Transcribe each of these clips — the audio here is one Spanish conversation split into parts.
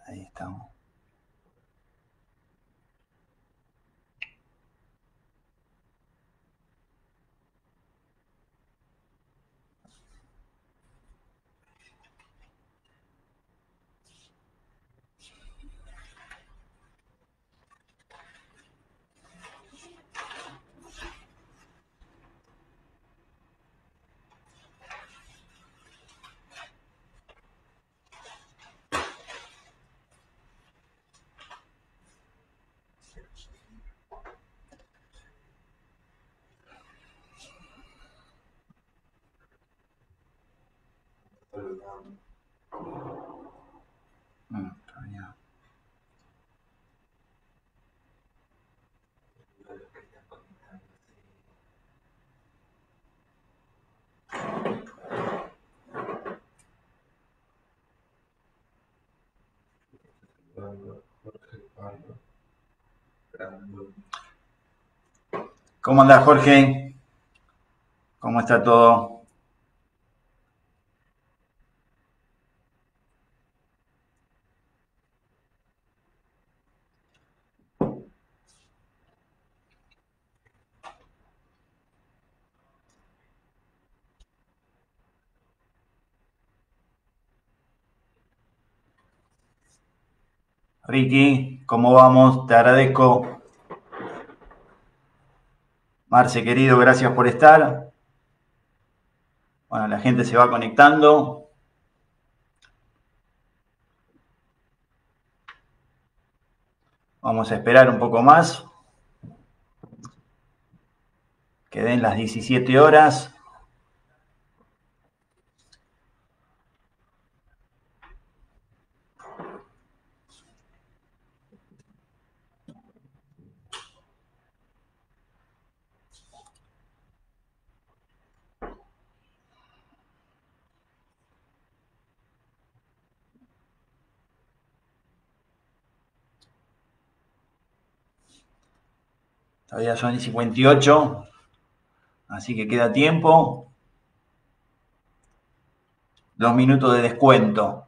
Ahí estamos. Todavía. ¿Cómo andás, Jorge? ¿Cómo está todo? Ricky, ¿cómo vamos? Te agradezco. Marce, querido, gracias por estar. Bueno, la gente se va conectando. Vamos a esperar un poco más. Que den las 17 horas. Todavía son el 58, así que queda tiempo. 2 minutos de descuento.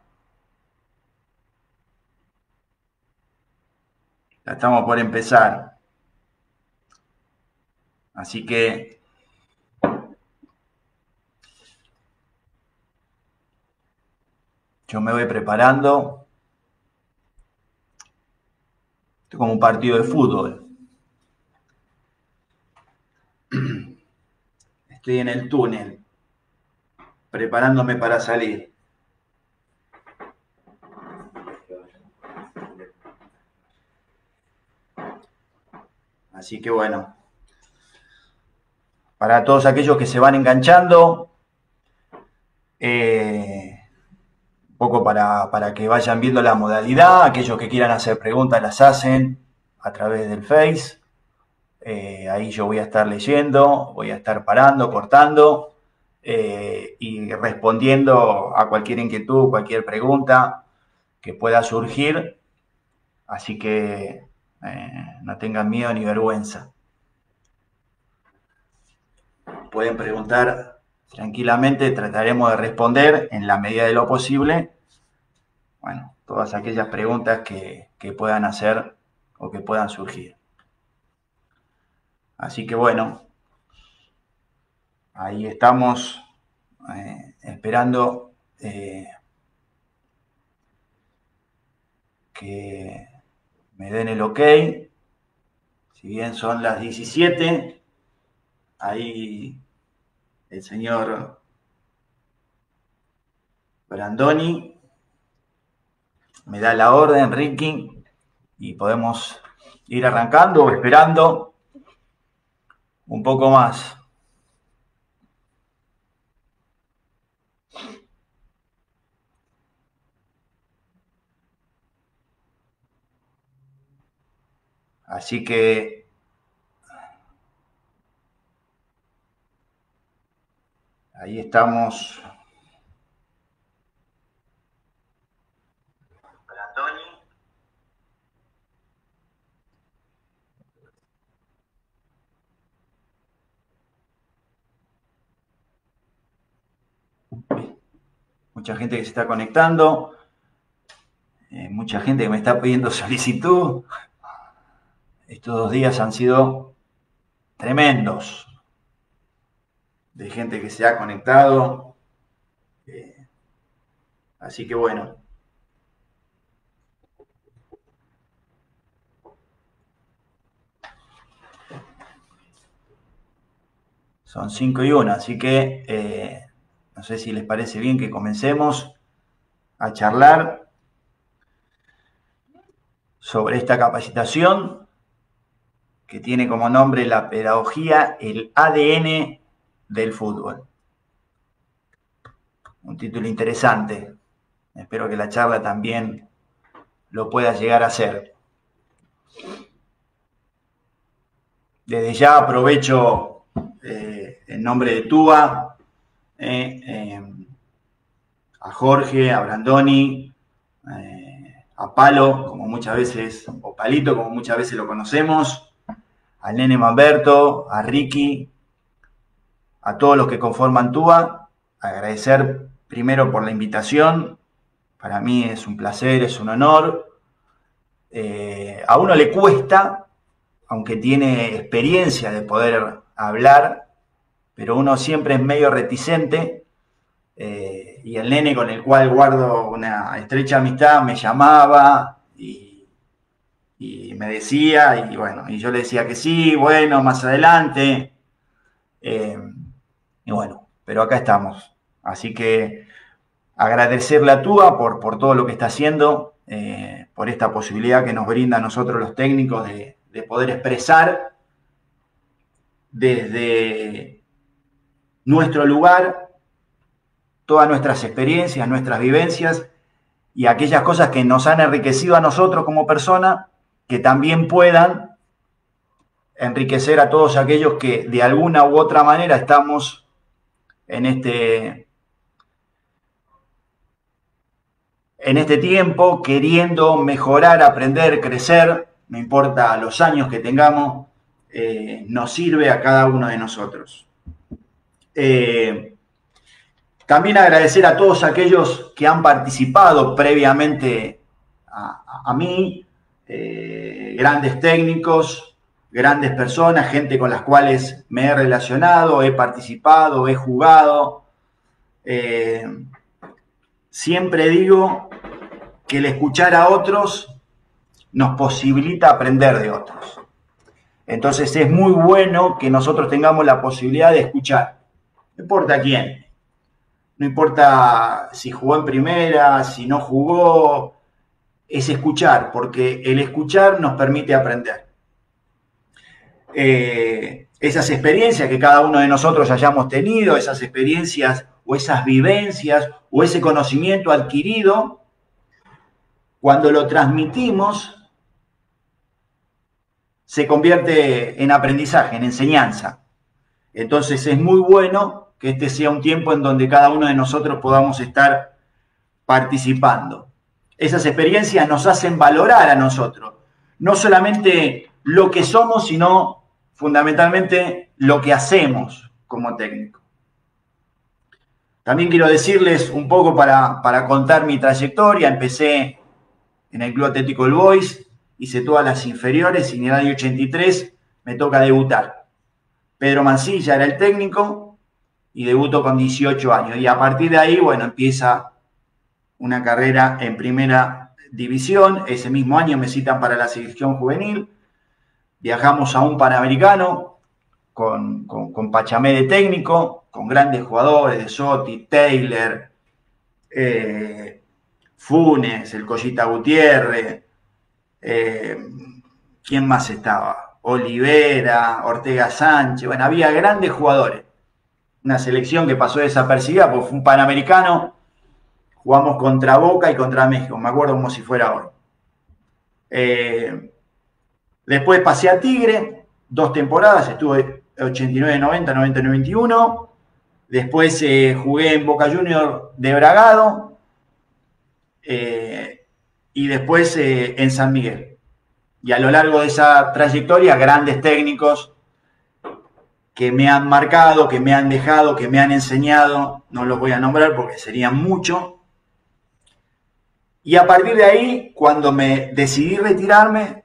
Ya estamos por empezar. Así que yo me voy preparando. Esto es como un partido de fútbol. Estoy en el túnel, preparándome para salir. Así que bueno, para todos aquellos que se van enganchando, un poco para que vayan viendo la modalidad, aquellos que quieran hacer preguntas las hacen a través del Face. Ahí yo voy a estar leyendo, voy a estar parando, cortando y respondiendo a cualquier inquietud, cualquier pregunta que pueda surgir. Así que no tengan miedo ni vergüenza. Pueden preguntar tranquilamente, trataremos de responder en la medida de lo posible. Bueno, todas aquellas preguntas que puedan hacer o que puedan surgir. Así que bueno, ahí estamos esperando que me den el ok. Si bien son las 17, ahí el señor Brandoni me da la orden, Ricky, y podemos ir arrancando o esperando un poco más. Así que ahí estamos. Brandoni. Mucha gente que se está conectando. mucha gente que me está pidiendo solicitud. Estos 2 días han sido tremendos, de gente que se ha conectado. Así que bueno. Son 5:01, así que no sé si les parece bien que comencemos a charlar sobre esta capacitación que tiene como nombre la pedagogía, el ADN del fútbol. Un título interesante. Espero que la charla también lo pueda llegar a ser. Desde ya aprovecho en nombre de TUA, a Jorge, a Brandoni, a Palo, como muchas veces, o Palito, como muchas veces lo conocemos, al nene Mamberto, a Ricky, a todos los que conforman TUA, agradecer primero por la invitación. Para mí es un placer, es un honor. A uno le cuesta, aunque tiene experiencia de poder hablar, pero uno siempre es medio reticente. Y el nene, con el cual guardo una estrecha amistad, me llamaba y me decía, y bueno, y yo le decía que sí, bueno, más adelante. Y bueno, pero acá estamos. Así que agradecerle a TUA por todo lo que está haciendo, por esta posibilidad que nos brinda a nosotros los técnicos de poder expresar desde nuestro lugar todas nuestras experiencias, nuestras vivencias y aquellas cosas que nos han enriquecido a nosotros como personas, que también puedan enriquecer a todos aquellos que de alguna u otra manera estamos en este tiempo queriendo mejorar, aprender, crecer, no importa los años que tengamos, nos sirve a cada uno de nosotros. También agradecer a todos aquellos que han participado previamente a mí, grandes técnicos, grandes personas, gente con las cuales me he relacionado, he participado, he jugado. Siempre digo que el escuchar a otros nos posibilita aprender de otros. Entonces es muy bueno que nosotros tengamos la posibilidad de escuchar. No importa quién. No importa si jugó en primera, si no jugó, es escuchar, porque el escuchar nos permite aprender. Esas experiencias que cada uno de nosotros hayamos tenido, esas experiencias o esas vivencias o ese conocimiento adquirido, cuando lo transmitimos, se convierte en aprendizaje, en enseñanza. Entonces es muy bueno que este sea un tiempo en donde cada uno de nosotros podamos estar participando. Esas experiencias nos hacen valorar a nosotros, no solamente lo que somos, sino fundamentalmente lo que hacemos como técnico. También quiero decirles un poco para contar mi trayectoria. Empecé en el Club Atlético El Boys, hice todas las inferiores y en el año 83 me toca debutar. Pedro Mancilla era el técnico y debuto con 18 años. Y a partir de ahí, bueno, empieza una carrera en primera división. Ese mismo año me citan para la selección juvenil. Viajamos a un Panamericano con Pachamé de técnico, con grandes jugadores de Sotti, Taylor, Funes, el Collita Gutiérrez, ¿quién más estaba? Olivera, Ortega Sánchez, bueno, había grandes jugadores. Una selección que pasó desapercibida porque fue un Panamericano, jugamos contra Boca y contra México, me acuerdo como si fuera hoy. Después pasé a Tigre, 2 temporadas, estuve 89-90, 90-91. Después jugué en Boca Juniors de Bragado y después en San Miguel. Y a lo largo de esa trayectoria, grandes técnicos que me han marcado, que me han dejado, que me han enseñado, no los voy a nombrar porque serían muchos. Y a partir de ahí, cuando me decidí retirarme,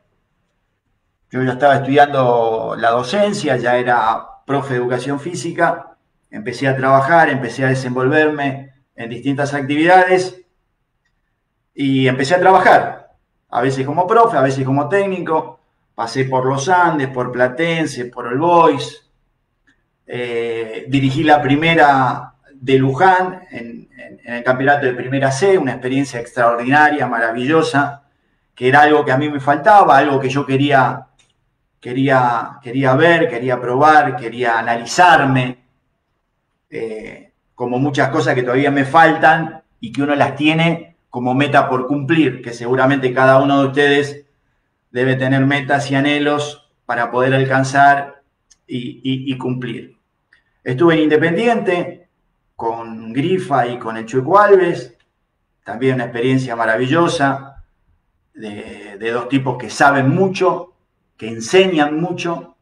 yo ya estaba estudiando la docencia, ya era profe de educación física, empecé a trabajar, empecé a desenvolverme en distintas actividades y empecé a trabajar, a veces como profe, a veces como técnico, pasé por los Andes, por Platense, por All Boys, dirigí la primera de Luján en el campeonato de Primera C, una experiencia extraordinaria, maravillosa, que era algo que a mí me faltaba, algo que yo quería ver, quería probar, quería analizarme, como muchas cosas que todavía me faltan y que uno las tiene como meta por cumplir, que seguramente cada uno de ustedes debe tener metas y anhelos para poder alcanzar y cumplir. Estuve en Independiente con Grifa y con el Chueco Alves, también una experiencia maravillosa de dos tipos que saben mucho, que enseñan mucho.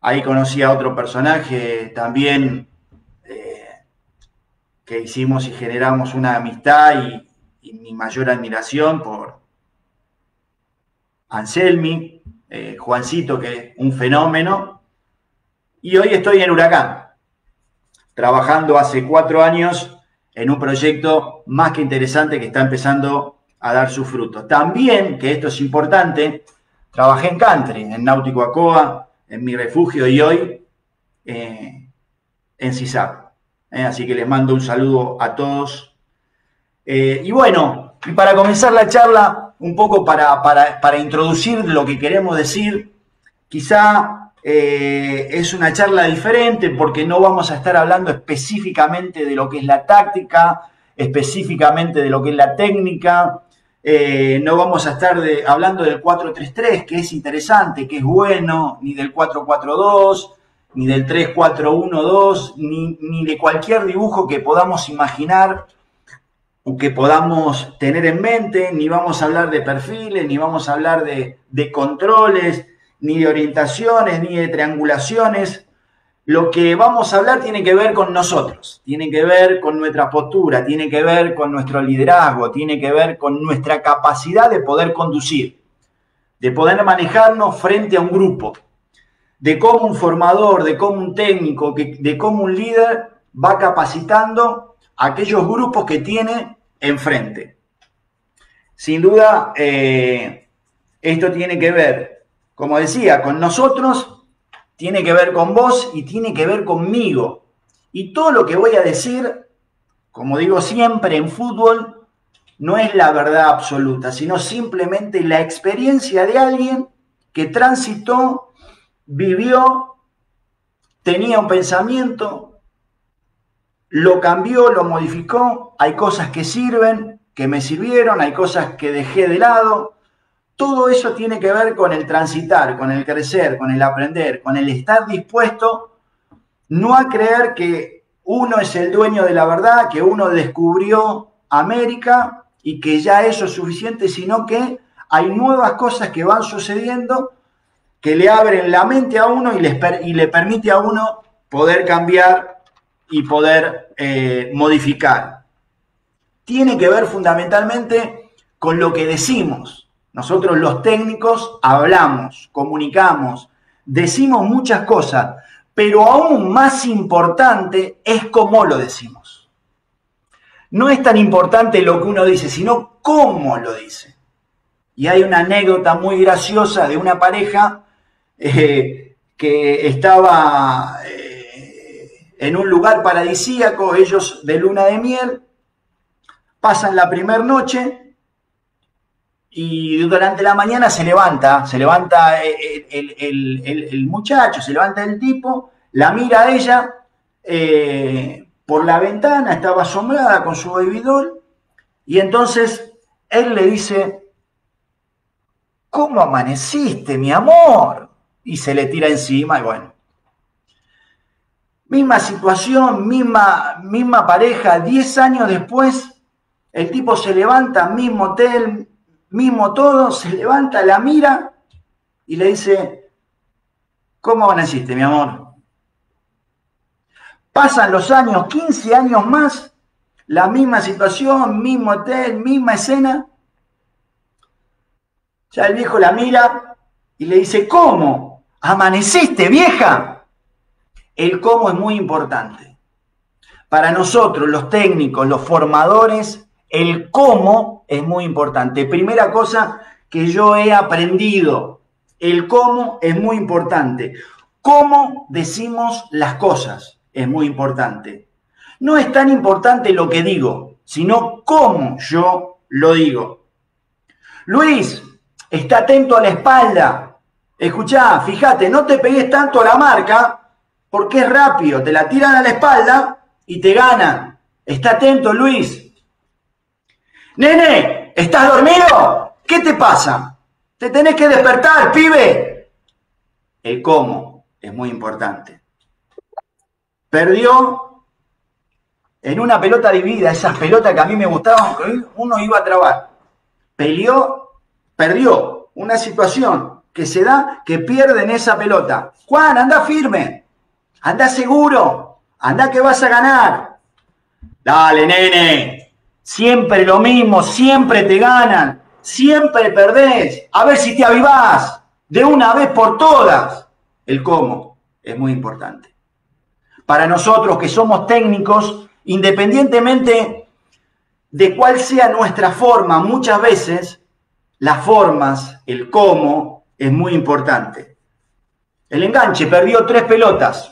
Ahí conocí a otro personaje también que hicimos y generamos una amistad y mi mayor admiración por Anselmi, Juancito, que es un fenómeno. Y hoy estoy en Huracán, trabajando hace 4 años en un proyecto más que interesante que está empezando a dar sus frutos. También, que esto es importante, trabajé en country, en Náutico Acoa, en Mi Refugio y hoy en CISAP. Así que les mando un saludo a todos. Y bueno, y para comenzar la charla, un poco para introducir lo que queremos decir, quizá es una charla diferente porque no vamos a estar hablando específicamente de lo que es la táctica, específicamente de lo que es la técnica, no vamos a estar hablando del 4-3-3, que es interesante, que es bueno, ni del 4-4-2, ni del 3-4-1-2, ni de cualquier dibujo que podamos imaginar o que podamos tener en mente, ni vamos a hablar de perfiles, ni vamos a hablar de controles, ni de orientaciones, ni de triangulaciones. Lo que vamos a hablar tiene que ver con nosotros, tiene que ver con nuestra postura, tiene que ver con nuestro liderazgo, tiene que ver con nuestra capacidad de poder conducir, de poder manejarnos frente a un grupo, de cómo un formador, de cómo un técnico, de cómo un líder va capacitando a aquellos grupos que tiene enfrente. Sin duda, esto tiene que ver, como decía, con nosotros, tiene que ver con vos y tiene que ver conmigo. Y todo lo que voy a decir, como digo siempre en fútbol, no es la verdad absoluta, sino simplemente la experiencia de alguien que transitó, vivió, tenía un pensamiento, lo cambió, lo modificó, hay cosas que sirven, que me sirvieron, hay cosas que dejé de lado. Todo eso tiene que ver con el transitar, con el crecer, con el aprender, con el estar dispuesto no a creer que uno es el dueño de la verdad, que uno descubrió América y que ya eso es suficiente, sino que hay nuevas cosas que van sucediendo que le abren la mente a uno y le permite a uno poder cambiar y poder modificar. Tiene que ver fundamentalmente con lo que decimos. Nosotros los técnicos hablamos, comunicamos, decimos muchas cosas, pero aún más importante es cómo lo decimos. No es tan importante lo que uno dice, sino cómo lo dice. Y hay una anécdota muy graciosa de una pareja que estaba en un lugar paradisíaco, ellos de luna de miel, pasan la primera noche y durante la mañana se levanta el muchacho, se levanta el tipo, la mira a ella por la ventana, estaba asombrada con su baby doll, y entonces él le dice: ¿cómo amaneciste, mi amor? Y se le tira encima y bueno. Misma situación, misma pareja, 10 años después, el tipo se levanta, mismo hotel, mismo todo, se levanta, la mira y le dice: ¿cómo amaneciste, mi amor? Pasan los años, 15 años más, La misma situación, mismo hotel, misma escena. Ya el viejo la mira y le dice, ¿cómo? ¿Amaneciste, vieja? El cómo es muy importante. Para nosotros, los técnicos, los formadores, el cómo es muy importante. Primera cosa que yo he aprendido, el cómo es muy importante. Cómo decimos las cosas es muy importante. No es tan importante lo que digo, sino cómo yo lo digo. Luis, está atento a la espalda. Escuchá, fíjate, no te pegues tanto a la marca porque es rápido, te la tiran a la espalda y te ganan. Está atento, Luis. Nene, ¿estás dormido? ¿Qué te pasa? Te tenés que despertar, pibe. El cómo es muy importante. Perdió en una pelota dividida, esas pelotas que a mí me gustaban, que uno iba a trabar. Perdió una situación que se da, que pierden esa pelota. Juan, anda firme, anda seguro, anda que vas a ganar. Dale, nene, siempre lo mismo, siempre te ganan, siempre perdés. A ver si te avivás de una vez por todas. El cómo es muy importante. Para nosotros que somos técnicos, independientemente de cuál sea nuestra forma, muchas veces las formas, el cómo, es muy importante. El enganche perdió 3 pelotas,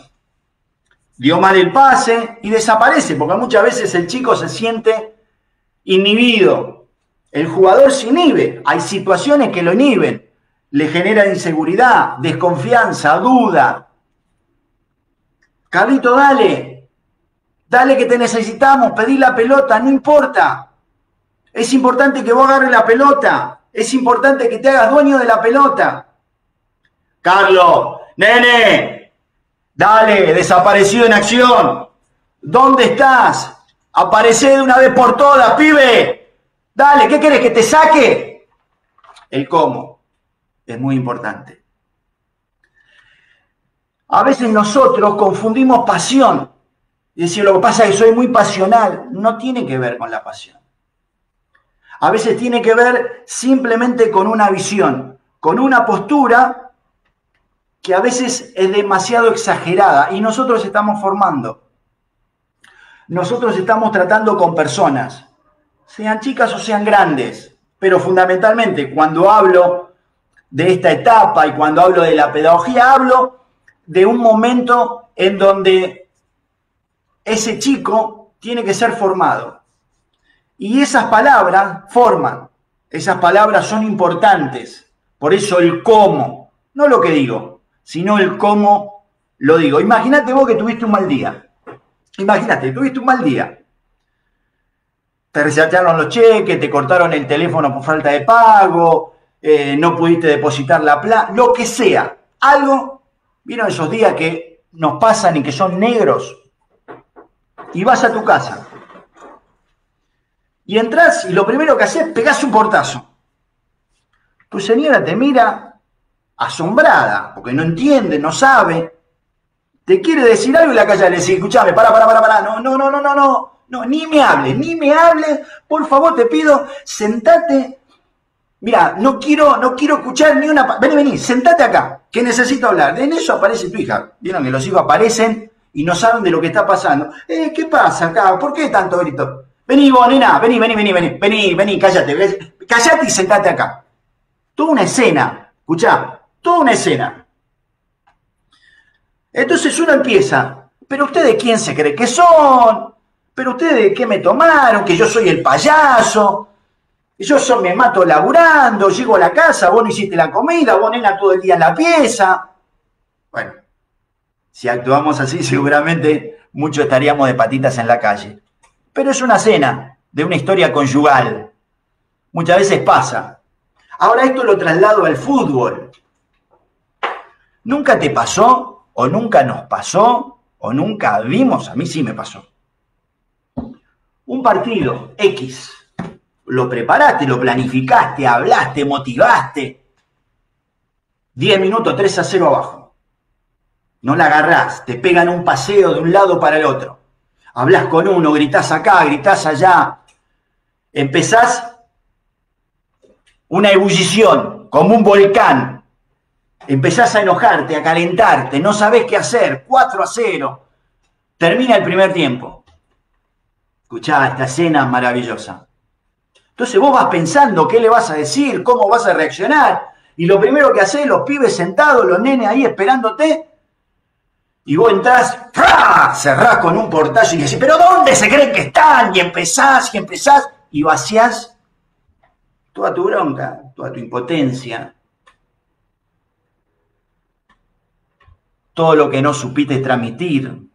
dio mal el pase y desaparece, porque muchas veces el chico se siente inhibido. El jugador se inhibe, hay situaciones que lo inhiben, le generan inseguridad, desconfianza, duda. Carlito, dale que te necesitamos, pedí la pelota, no importa. Es importante que vos agarres la pelota, es importante que te hagas dueño de la pelota. Carlos, nene, dale, desaparecido en acción. ¿Dónde estás? Aparecé de una vez por todas, pibe. Dale, ¿qué querés que te saque? El cómo es muy importante. A veces nosotros confundimos pasión. Y decir, lo que pasa es que soy muy pasional. No tiene que ver con la pasión. A veces tiene que ver simplemente con una visión, con una postura que a veces es demasiado exagerada y nosotros estamos formando. Nosotros estamos tratando con personas, sean chicas o sean grandes, pero fundamentalmente cuando hablo de esta etapa y cuando hablo de la pedagogía, hablo de un momento en donde ese chico tiene que ser formado. Y esas palabras forman, esas palabras son importantes. Por eso el cómo, no lo que digo, sino el cómo lo digo. Imagínate vos que tuviste un mal día. Imagínate, tuviste un mal día. Te resetearon los cheques, te cortaron el teléfono por falta de pago, no pudiste depositar la plata, lo que sea. Algo, ¿vieron esos días que nos pasan y que son negros? Y vas a tu casa. Y entras y lo primero que haces, pegás un portazo. Tu señora te mira asombrada, porque no entiende, no sabe. Te quiere decir algo y la calla le dice, escuchame, pará, no, ni me hables, por favor te pido, sentate. Mira, no quiero escuchar ni una... Vení, sentate acá, que necesito hablar. En eso aparece tu hija. Vieron que los hijos aparecen y no saben de lo que está pasando. ¿Qué pasa acá? ¿Por qué tanto grito? Vení vos, nena, vení, cállate y sentate acá. Toda una escena, escuchá, toda una escena. Entonces uno empieza, pero ustedes quién se cree que son, pero ustedes qué me tomaron, que yo soy el payaso, me mato laburando, llego a la casa, vos no hiciste la comida, vos nena todo el día en la pieza. Bueno, si actuamos así seguramente muchos estaríamos de patitas en la calle. Pero es una escena de una historia conyugal. Muchas veces pasa. Ahora esto lo traslado al fútbol. ¿Nunca te pasó? ¿O nunca nos pasó? ¿O nunca vimos? A mí sí me pasó. Un partido X. Lo preparaste, lo planificaste, hablaste, motivaste. 10 minutos, 3-0 abajo. No la agarrás, te pegan un paseo de un lado para el otro. Hablas con uno, gritás acá, gritás allá. Empezás una ebullición, como un volcán. Empezás a enojarte, a calentarte, no sabés qué hacer, 4-0. Termina el primer tiempo. Escuchá, esta escena maravillosa. Entonces vos vas pensando qué le vas a decir, cómo vas a reaccionar, y lo primero que hacés, los pibes sentados, los nenes ahí esperándote, y vos entrás, ¡fra! Cerrás con un portazo y decís, ¿pero dónde se creen que están? Y empezás, y vaciás toda tu bronca, toda tu impotencia, todo lo que no supiste transmitir.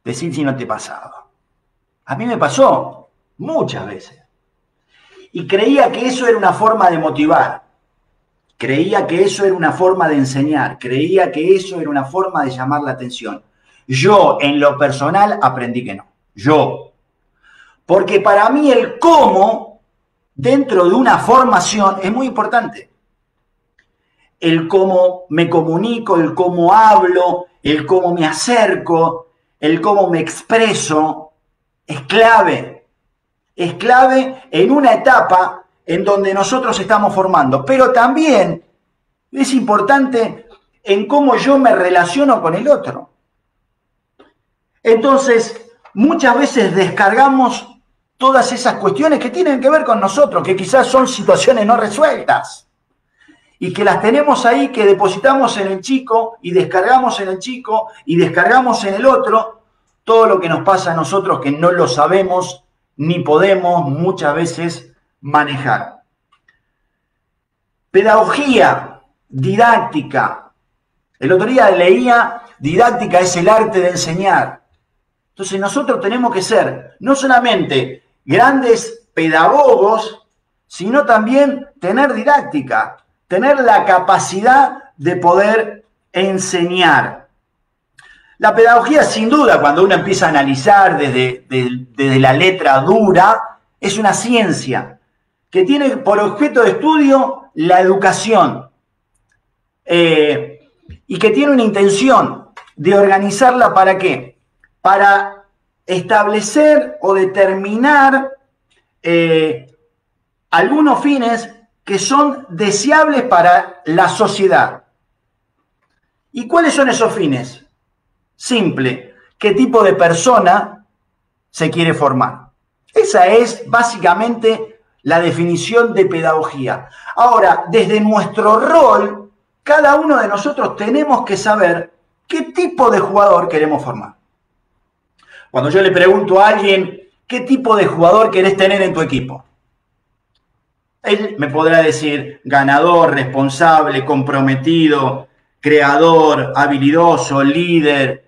Decir si no te pasaba. A mí me pasó muchas veces. Y creía que eso era una forma de motivar. Creía que eso era una forma de enseñar. Creía que eso era una forma de llamar la atención. Yo, en lo personal, aprendí que no. Yo. Porque para mí el cómo, dentro de una formación, es muy importante. El cómo me comunico, el cómo hablo, el cómo me acerco, el cómo me expreso, es clave. Es clave en una etapa en donde nosotros estamos formando. Pero también es importante en cómo yo me relaciono con el otro. Entonces, muchas veces descargamos todas esas cuestiones que tienen que ver con nosotros, que quizás son situaciones no resueltas. Y que las tenemos ahí, que depositamos en el chico y descargamos en el chico y descargamos en el otro todo lo que nos pasa a nosotros que no lo sabemos ni podemos muchas veces manejar. Pedagogía, didáctica. El otro día leía, didáctica es el arte de enseñar. Entonces nosotros tenemos que ser no solamente grandes pedagogos, sino también tener didáctica, tener la capacidad de poder enseñar. La pedagogía, sin duda, cuando uno empieza a analizar desde la letra dura, es una ciencia que tiene por objeto de estudio la educación y que tiene una intención de organizarla ¿para qué? Para establecer o determinar algunos fines que son deseables para la sociedad. ¿Y cuáles son esos fines? Simple, ¿qué tipo de persona se quiere formar? Esa es básicamente la definición de pedagogía. Ahora, desde nuestro rol, cada uno de nosotros tenemos que saber qué tipo de jugador queremos formar. Cuando yo le pregunto a alguien, ¿qué tipo de jugador querés tener en tu equipo? Él me podrá decir ganador, responsable, comprometido, creador, habilidoso, líder,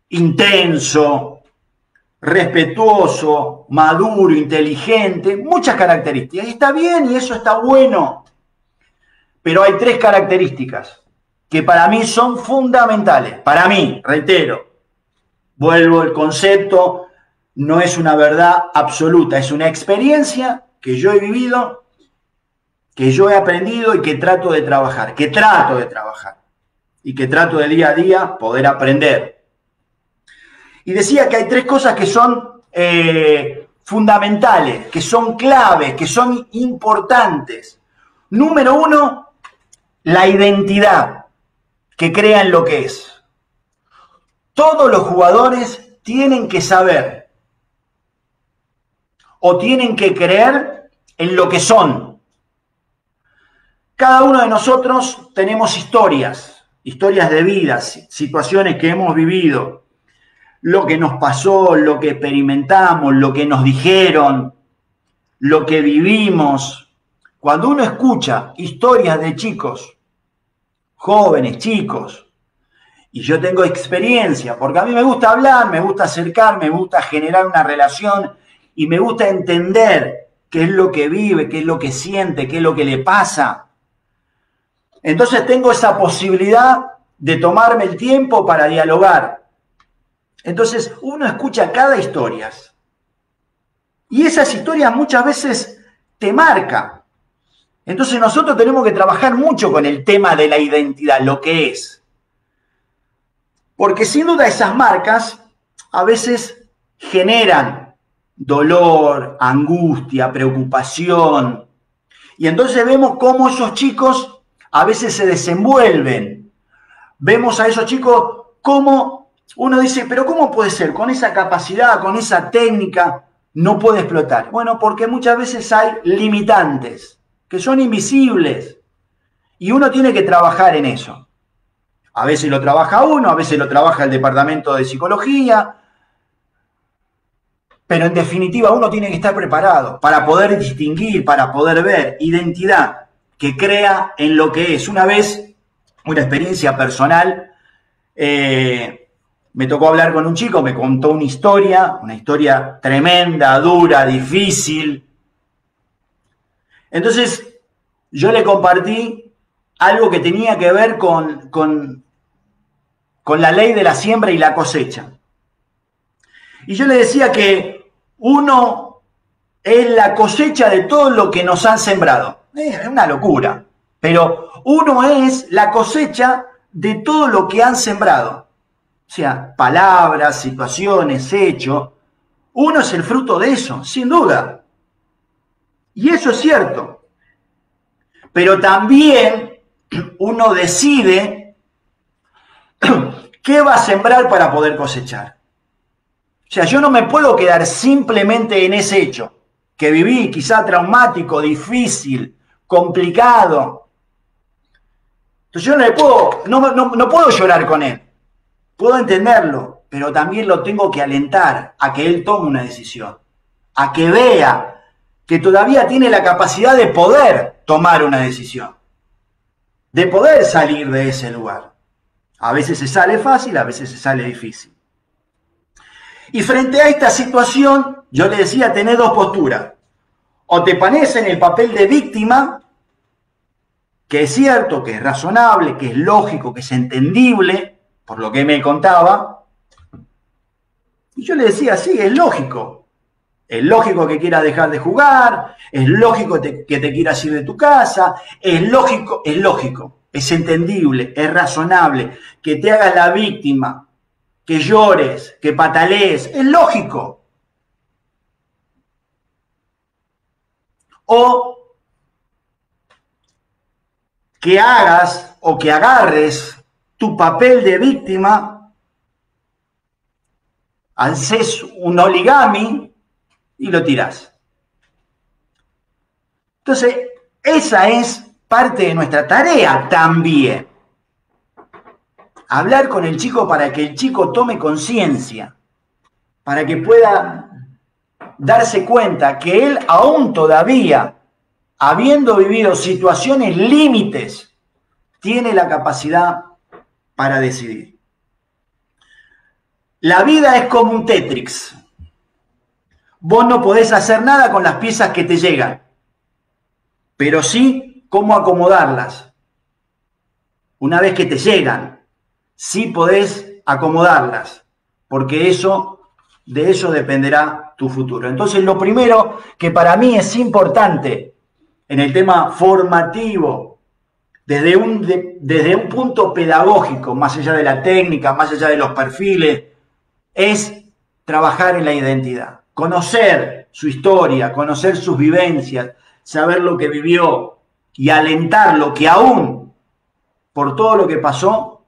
intenso, respetuoso, maduro, inteligente, muchas características. Y está bien y eso está bueno. Pero hay 3 características que para mí son fundamentales. Para mí, reitero, vuelvo al concepto, no es una verdad absoluta, es una experiencia que yo he vivido, que yo he aprendido y que trato de trabajar, y que trato de día a día poder aprender. Y decía que hay 3 cosas que son fundamentales, que son claves, que son importantes. Número 1, la identidad que crean lo que es. Todos los jugadores tienen que saber o tienen que creer en lo que son. Cada uno de nosotros tenemos historias de vida, situaciones que hemos vivido, lo que nos pasó, lo que experimentamos, lo que nos dijeron, lo que vivimos. Cuando uno escucha historias de chicos, jóvenes, chicos, y yo tengo experiencia, porque a mí me gusta hablar, me gusta acercarme, me gusta generar una relación y me gusta entender qué es lo que vive, qué es lo que siente, qué es lo que le pasa. Entonces tengo esa posibilidad de tomarme el tiempo para dialogar. Entonces uno escucha cada historia y esas historias muchas veces te marcan. Entonces nosotros tenemos que trabajar mucho con el tema de la identidad, lo que es. Porque sin duda esas marcas a veces generan dolor, angustia, preocupación. Y entonces vemos cómo esos chicos a veces se desenvuelven. Vemos a esos chicos cómo uno dice, pero ¿cómo puede ser? Con esa capacidad, con esa técnica, no puede explotar. Bueno, porque muchas veces hay limitantes que son invisibles y uno tiene que trabajar en eso. A veces lo trabaja uno, a veces lo trabaja el departamento de psicología, pero en definitiva uno tiene que estar preparado para poder distinguir, para poder ver identidad que crea en lo que es. Una vez, una experiencia personal, me tocó hablar con un chico, me contó una historia tremenda, dura, difícil. Entonces yo le compartí algo que tenía que ver con la ley de la siembra y la cosecha. Y yo le decía que uno es la cosecha de todo lo que nos han sembrado. Es una locura, pero uno es la cosecha de todo lo que han sembrado. O sea, palabras, situaciones, hechos. Uno es el fruto de eso, sin duda. Y eso es cierto. Pero también uno decide qué va a sembrar para poder cosechar. O sea, yo no me puedo quedar simplemente en ese hecho que viví, quizá traumático, difícil, complicado. Entonces yo no puedo llorar con él. Puedo entenderlo, pero también lo tengo que alentar a que él tome una decisión, a que vea que todavía tiene la capacidad de poder tomar una decisión, de poder salir de ese lugar. A veces se sale fácil, a veces se sale difícil. Y frente a esta situación, yo le decía, tenés dos posturas. O te pones en el papel de víctima, que es cierto, que es razonable, que es lógico, que es entendible, por lo que me contaba. Y yo le decía, sí, es lógico. Es lógico que quieras dejar de jugar, es lógico que te quieras ir de tu casa, es lógico, es entendible, es razonable, que te hagas la víctima, que llores, que patalees, es lógico. O que hagas o que agarres tu papel de víctima, haces un origami y lo tirás. Entonces, esa es parte de nuestra tarea también. Hablar con el chico para que el chico tome conciencia, para que pueda darse cuenta que él aún todavía, habiendo vivido situaciones límites, tiene la capacidad para decidir. La vida es como un Tetris. Vos no podés hacer nada con las piezas que te llegan, pero sí cómo acomodarlas. Una vez que te llegan, sí podés acomodarlas, porque de eso dependerá tu futuro. Entonces, lo primero que para mí es importante en el tema formativo, desde un punto pedagógico, más allá de la técnica, más allá de los perfiles, es trabajar en la identidad, conocer su historia, conocer sus vivencias, saber lo que vivió y alentarlo que aún, por todo lo que pasó,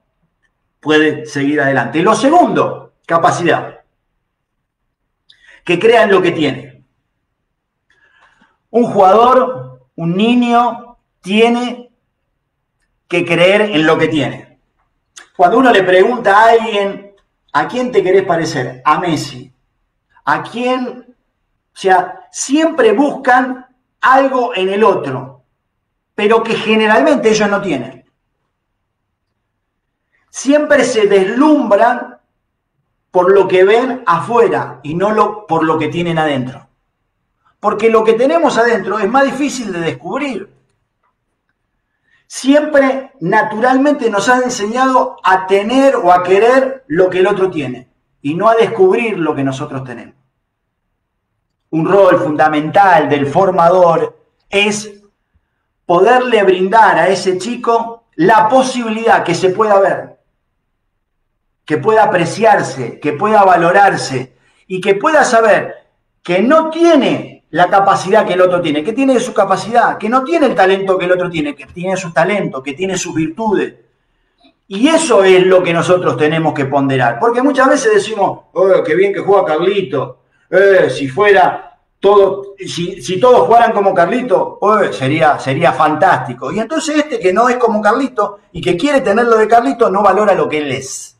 puede seguir adelante. Y lo segundo, capacidad. Que crea en lo que tiene. Un jugador, un niño, tiene que creer en lo que tiene. Cuando uno le pregunta a alguien, ¿a quién te querés parecer? A Messi. ¿A quién? O sea, siempre buscan algo en el otro, pero que generalmente ellos no tienen. Siempre se deslumbran por lo que ven afuera y no por lo que tienen adentro. Porque lo que tenemos adentro es más difícil de descubrir. Siempre naturalmente nos han enseñado a tener o a querer lo que el otro tiene y no a descubrir lo que nosotros tenemos. Un rol fundamental del formador es poderle brindar a ese chico la posibilidad que se pueda ver. que pueda apreciarse, que pueda valorarse y que pueda saber que no tiene la capacidad que el otro tiene, que tiene su capacidad, que no tiene el talento que el otro tiene, que tiene sus talentos, que tiene sus virtudes. Y eso es lo que nosotros tenemos que ponderar. Porque muchas veces decimos, oh, qué bien que juega Carlito, si fuera todo, si todos jugaran como Carlito, oh, sería fantástico. Y entonces este que no es como Carlito y que quiere tener lo de Carlito no valora lo que él es.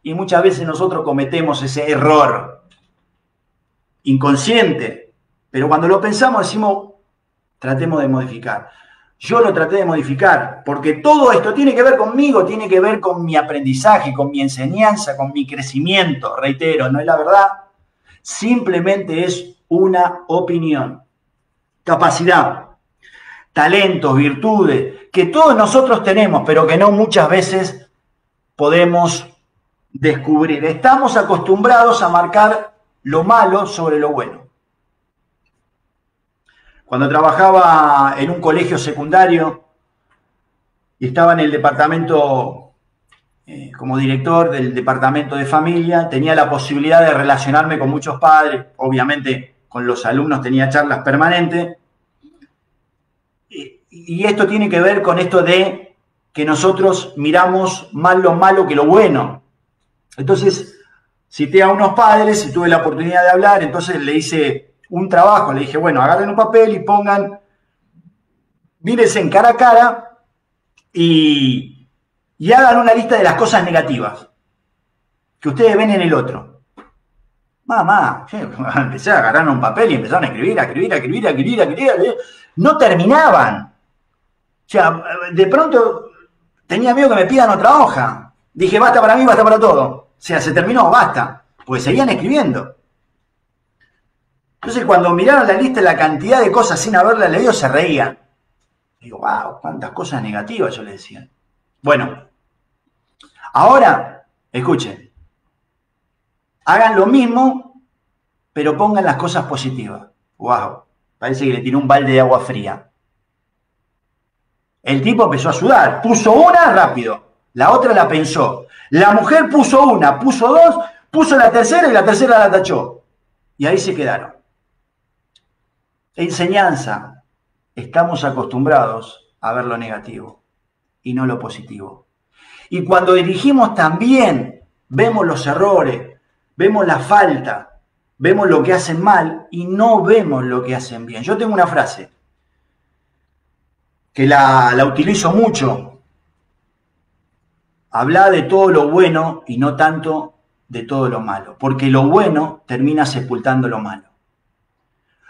Y muchas veces nosotros cometemos ese error inconsciente, pero cuando lo pensamos decimos, tratemos de modificar. Yo lo traté de modificar, porque todo esto tiene que ver conmigo, tiene que ver con mi aprendizaje, con mi enseñanza, con mi crecimiento. Reitero, no es la verdad, simplemente es una opinión. Capacidad, talentos, virtudes, que todos nosotros tenemos, pero que no muchas veces podemos descubrir. Estamos acostumbrados a marcar lo malo sobre lo bueno. Cuando trabajaba en un colegio secundario y estaba en el departamento, como director del departamento de familia, tenía la posibilidad de relacionarme con muchos padres, obviamente con los alumnos tenía charlas permanentes, y esto tiene que ver con esto de que nosotros miramos más lo malo que lo bueno. Entonces, cité a unos padres y tuve la oportunidad de hablar, entonces le hice un trabajo, le dije, bueno, agarren un papel y pongan, mírense en cara a cara y hagan una lista de las cosas negativas que ustedes ven en el otro. Mamá, empecé a agarrar un papel y empezaron a escribir. No terminaban. O sea, de pronto tenía miedo que me pidan otra hoja. Dije, basta para mí, basta para todo. O sea, se terminó, basta. Pues seguían escribiendo. Entonces, cuando miraron la lista, la cantidad de cosas sin haberla leído, se reían. Digo, wow, cuántas cosas negativas, yo les decía. Bueno, ahora, escuchen, hagan lo mismo, pero pongan las cosas positivas. Wow, parece que le tiró un balde de agua fría. El tipo empezó a sudar, puso una rápido, la otra la pensó. La mujer puso una, puso dos, puso la tercera y la tercera la tachó. Y ahí se quedaron. Enseñanza. Estamos acostumbrados a ver lo negativo y no lo positivo. Y cuando dirigimos también vemos los errores, vemos la falta, vemos lo que hacen mal y no vemos lo que hacen bien. Yo tengo una frase que la utilizo mucho. Habla de todo lo bueno y no tanto de todo lo malo, porque lo bueno termina sepultando lo malo.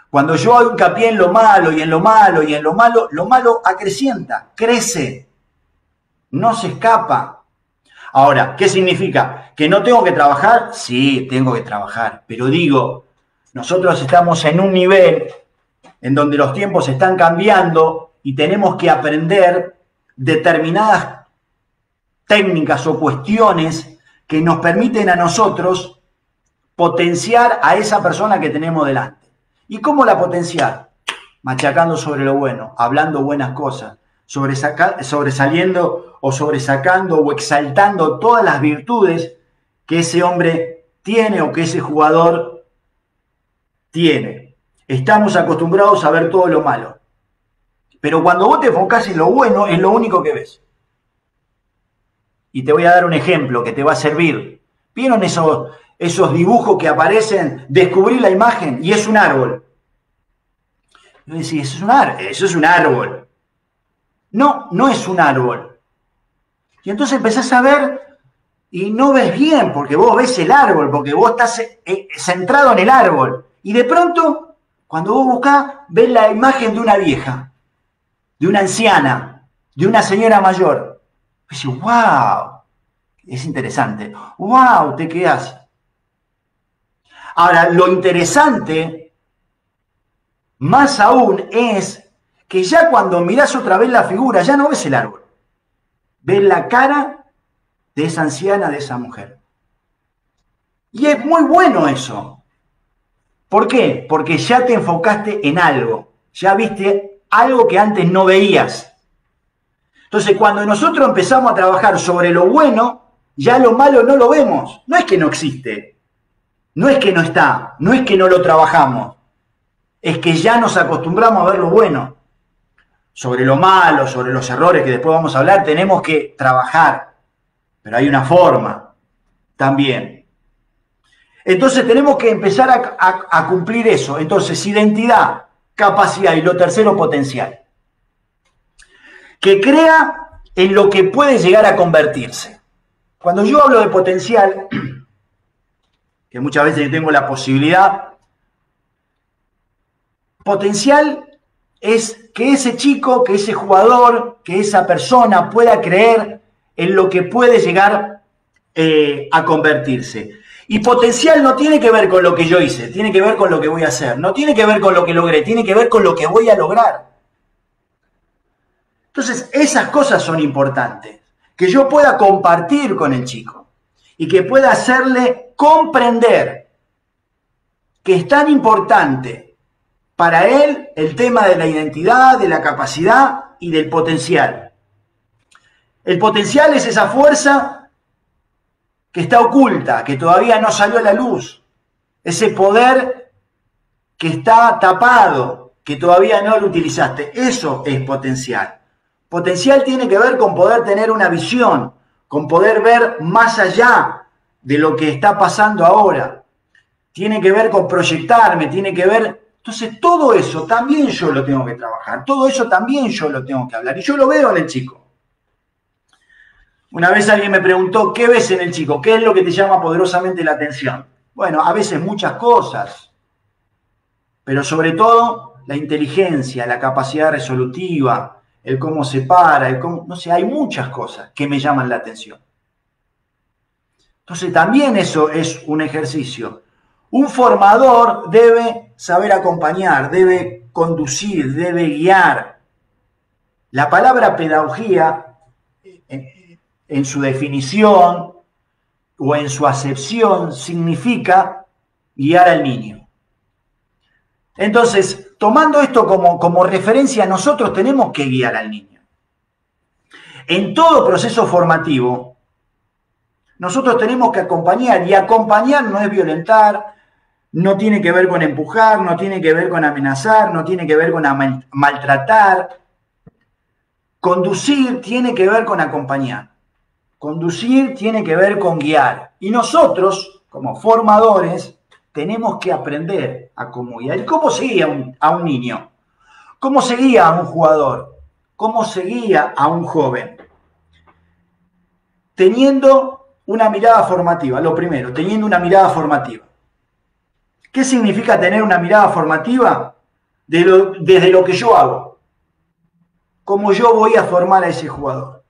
Cuando yo hago hincapié en lo malo y en lo malo y en lo malo acrecienta, crece, no se escapa. Ahora, ¿qué significa? ¿Que no tengo que trabajar? Sí, tengo que trabajar, pero digo, nosotros estamos en un nivel en donde los tiempos están cambiando y tenemos que aprender determinadas técnicas o cuestiones que nos permiten a nosotros potenciar a esa persona que tenemos delante. ¿Y cómo la potenciar? Machacando sobre lo bueno, hablando buenas cosas, sobresaliendo o sobresacando o exaltando todas las virtudes que ese hombre tiene o que ese jugador tiene. Estamos acostumbrados a ver todo lo malo. Pero cuando vos te enfocás en lo bueno, es lo único que ves. Y te voy a dar un ejemplo que te va a servir. ¿Vieron esos dibujos que aparecen? Descubrí la imagen y es un árbol. Y vos decís, eso es un árbol. No, no es un árbol. Y entonces empezás a ver y no ves bien, porque vos ves el árbol, porque vos estás centrado en el árbol. Y de pronto, cuando vos buscás, ves la imagen de una vieja, de una anciana, de una señora mayor. Y decís, wow, es interesante. Wow, te quedás. Ahora, lo interesante, más aún, es que ya cuando mirás otra vez la figura, ya no ves el árbol. Ves la cara de esa anciana, de esa mujer. Y es muy bueno eso. ¿Por qué? Porque ya te enfocaste en algo. Ya viste algo que antes no veías. Entonces, cuando nosotros empezamos a trabajar sobre lo bueno, ya lo malo no lo vemos. No es que no existe, no es que no está, no es que no lo trabajamos, es que ya nos acostumbramos a ver lo bueno. Sobre lo malo, sobre los errores que después vamos a hablar, tenemos que trabajar, pero hay una forma también. Entonces tenemos que empezar a cumplir eso. Entonces, identidad, capacidad y lo tercero, potencial. Que crea en lo que puede llegar a convertirse. Cuando yo hablo de potencial, que muchas veces tengo la posibilidad, potencial es que ese chico, que ese jugador, que esa persona pueda creer en lo que puede llegar a convertirse. Y potencial no tiene que ver con lo que yo hice, tiene que ver con lo que voy a hacer. No tiene que ver con lo que logré, tiene que ver con lo que voy a lograr. Entonces, esas cosas son importantes. Que yo pueda compartir con el chico y que pueda hacerle comprender que es tan importante para él el tema de la identidad, de la capacidad y del potencial. El potencial es esa fuerza que está oculta, que todavía no salió a la luz. Ese poder que está tapado, que todavía no lo utilizaste. Eso es potencial. Potencial tiene que ver con poder tener una visión, con poder ver más allá de lo que está pasando ahora. Tiene que ver con proyectarme, tiene que ver... Entonces todo eso también yo lo tengo que trabajar, todo eso también yo lo tengo que hablar. Y yo lo veo en el chico. Una vez alguien me preguntó, ¿qué ves en el chico? ¿Qué es lo que te llama poderosamente la atención? Bueno, a veces muchas cosas, pero sobre todo la inteligencia, la capacidad resolutiva, el cómo se para, el cómo, no sé, hay muchas cosas que me llaman la atención. Entonces también eso es un ejercicio. Un formador debe saber acompañar, debe conducir, debe guiar. La palabra pedagogía, en su definición o en su acepción, significa guiar al niño. Entonces, tomando esto como referencia, nosotros tenemos que guiar al niño. En todo proceso formativo, nosotros tenemos que acompañar, y acompañar no es violentar, no tiene que ver con empujar, no tiene que ver con amenazar, no tiene que ver con maltratar. Conducir tiene que ver con acompañar. Conducir tiene que ver con guiar. Y nosotros, como formadores, tenemos que aprender a cómo guiar. ¿Y cómo se guía a un niño? ¿Cómo se guía a un jugador? ¿Cómo se guía a un joven? Teniendo una mirada formativa. Lo primero, teniendo una mirada formativa. ¿Qué significa tener una mirada formativa? Desde lo que yo hago. Cómo yo voy a formar a ese jugador.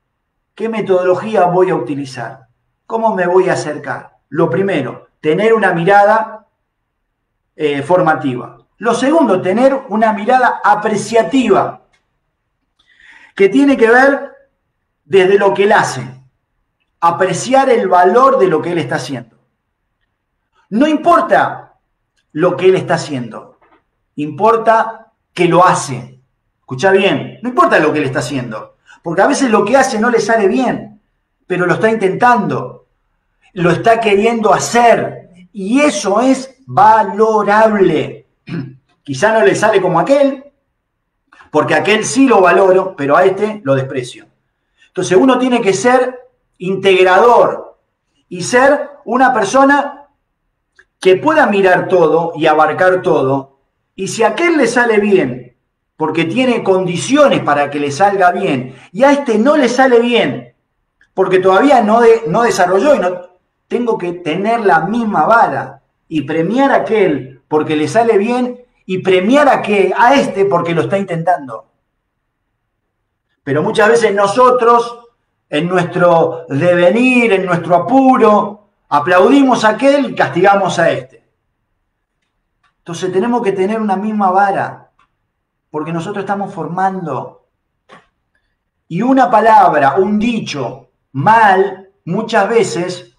¿Qué metodología voy a utilizar? ¿Cómo me voy a acercar? Lo primero, tener una mirada formativa. Lo segundo, tener una mirada apreciativa, que tiene que ver desde lo que él hace. Apreciar el valor de lo que él está haciendo. No importa lo que él está haciendo, importa que lo hace. Escucha bien, no importa lo que él está haciendo. Porque a veces lo que hace no le sale bien, pero lo está intentando, lo está queriendo hacer, y eso es valorable. Quizá no le sale como aquel, porque aquel sí lo valoro, pero a este lo desprecio. Entonces uno tiene que ser integrador y ser una persona que pueda mirar todo y abarcar todo, y si a aquel le sale bien, porque tiene condiciones para que le salga bien, y a este no le sale bien, porque todavía no desarrolló, y no tengo que tener la misma vara, y premiar a aquel porque le sale bien, y premiar a este porque lo está intentando. Pero muchas veces nosotros, en nuestro devenir, en nuestro apuro, aplaudimos a aquel y castigamos a este. Entonces tenemos que tener una misma vara, porque nosotros estamos formando. Y una palabra, un dicho mal, muchas veces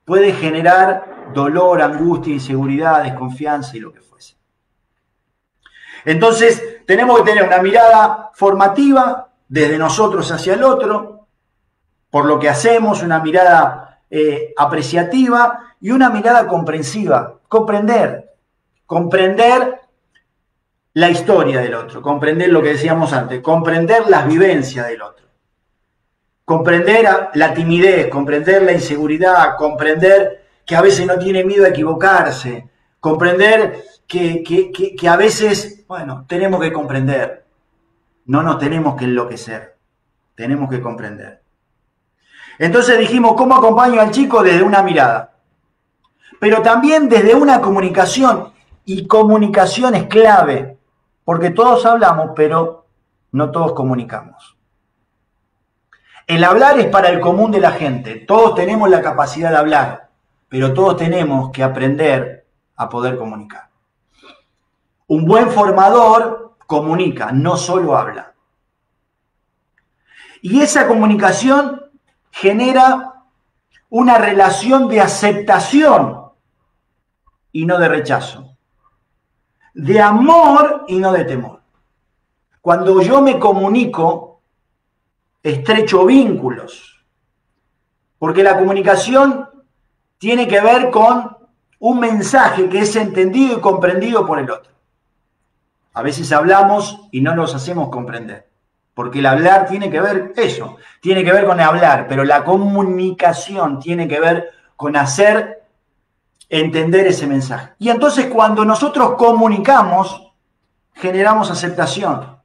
puede generar dolor, angustia, inseguridad, desconfianza y lo que fuese. Entonces, tenemos que tener una mirada formativa desde nosotros hacia el otro, por lo que hacemos, una mirada apreciativa y una mirada comprensiva. Comprender la historia del otro, comprender lo que decíamos antes, comprender las vivencias del otro, comprender la timidez, comprender la inseguridad, comprender que a veces no tiene miedo a equivocarse, comprender que a veces, bueno, tenemos que comprender, no nos tenemos que enloquecer, tenemos que comprender. Entonces dijimos, ¿cómo acompaño al chico? Desde una mirada, pero también desde una comunicación, y comunicación es clave, porque todos hablamos, pero no todos comunicamos. El hablar es para el común de la gente, todos tenemos la capacidad de hablar, pero todos tenemos que aprender a poder comunicar. Un buen formador comunica, no solo habla. Y esa comunicación genera una relación de aceptación y no de rechazo, de amor y no de temor. Cuando yo me comunico, estrecho vínculos, porque la comunicación tiene que ver con un mensaje que es entendido y comprendido por el otro. A veces hablamos y no nos hacemos comprender, porque el hablar tiene que ver eso, tiene que ver con hablar, pero la comunicación tiene que ver con hacer entender ese mensaje. Y entonces cuando nosotros comunicamos, generamos aceptación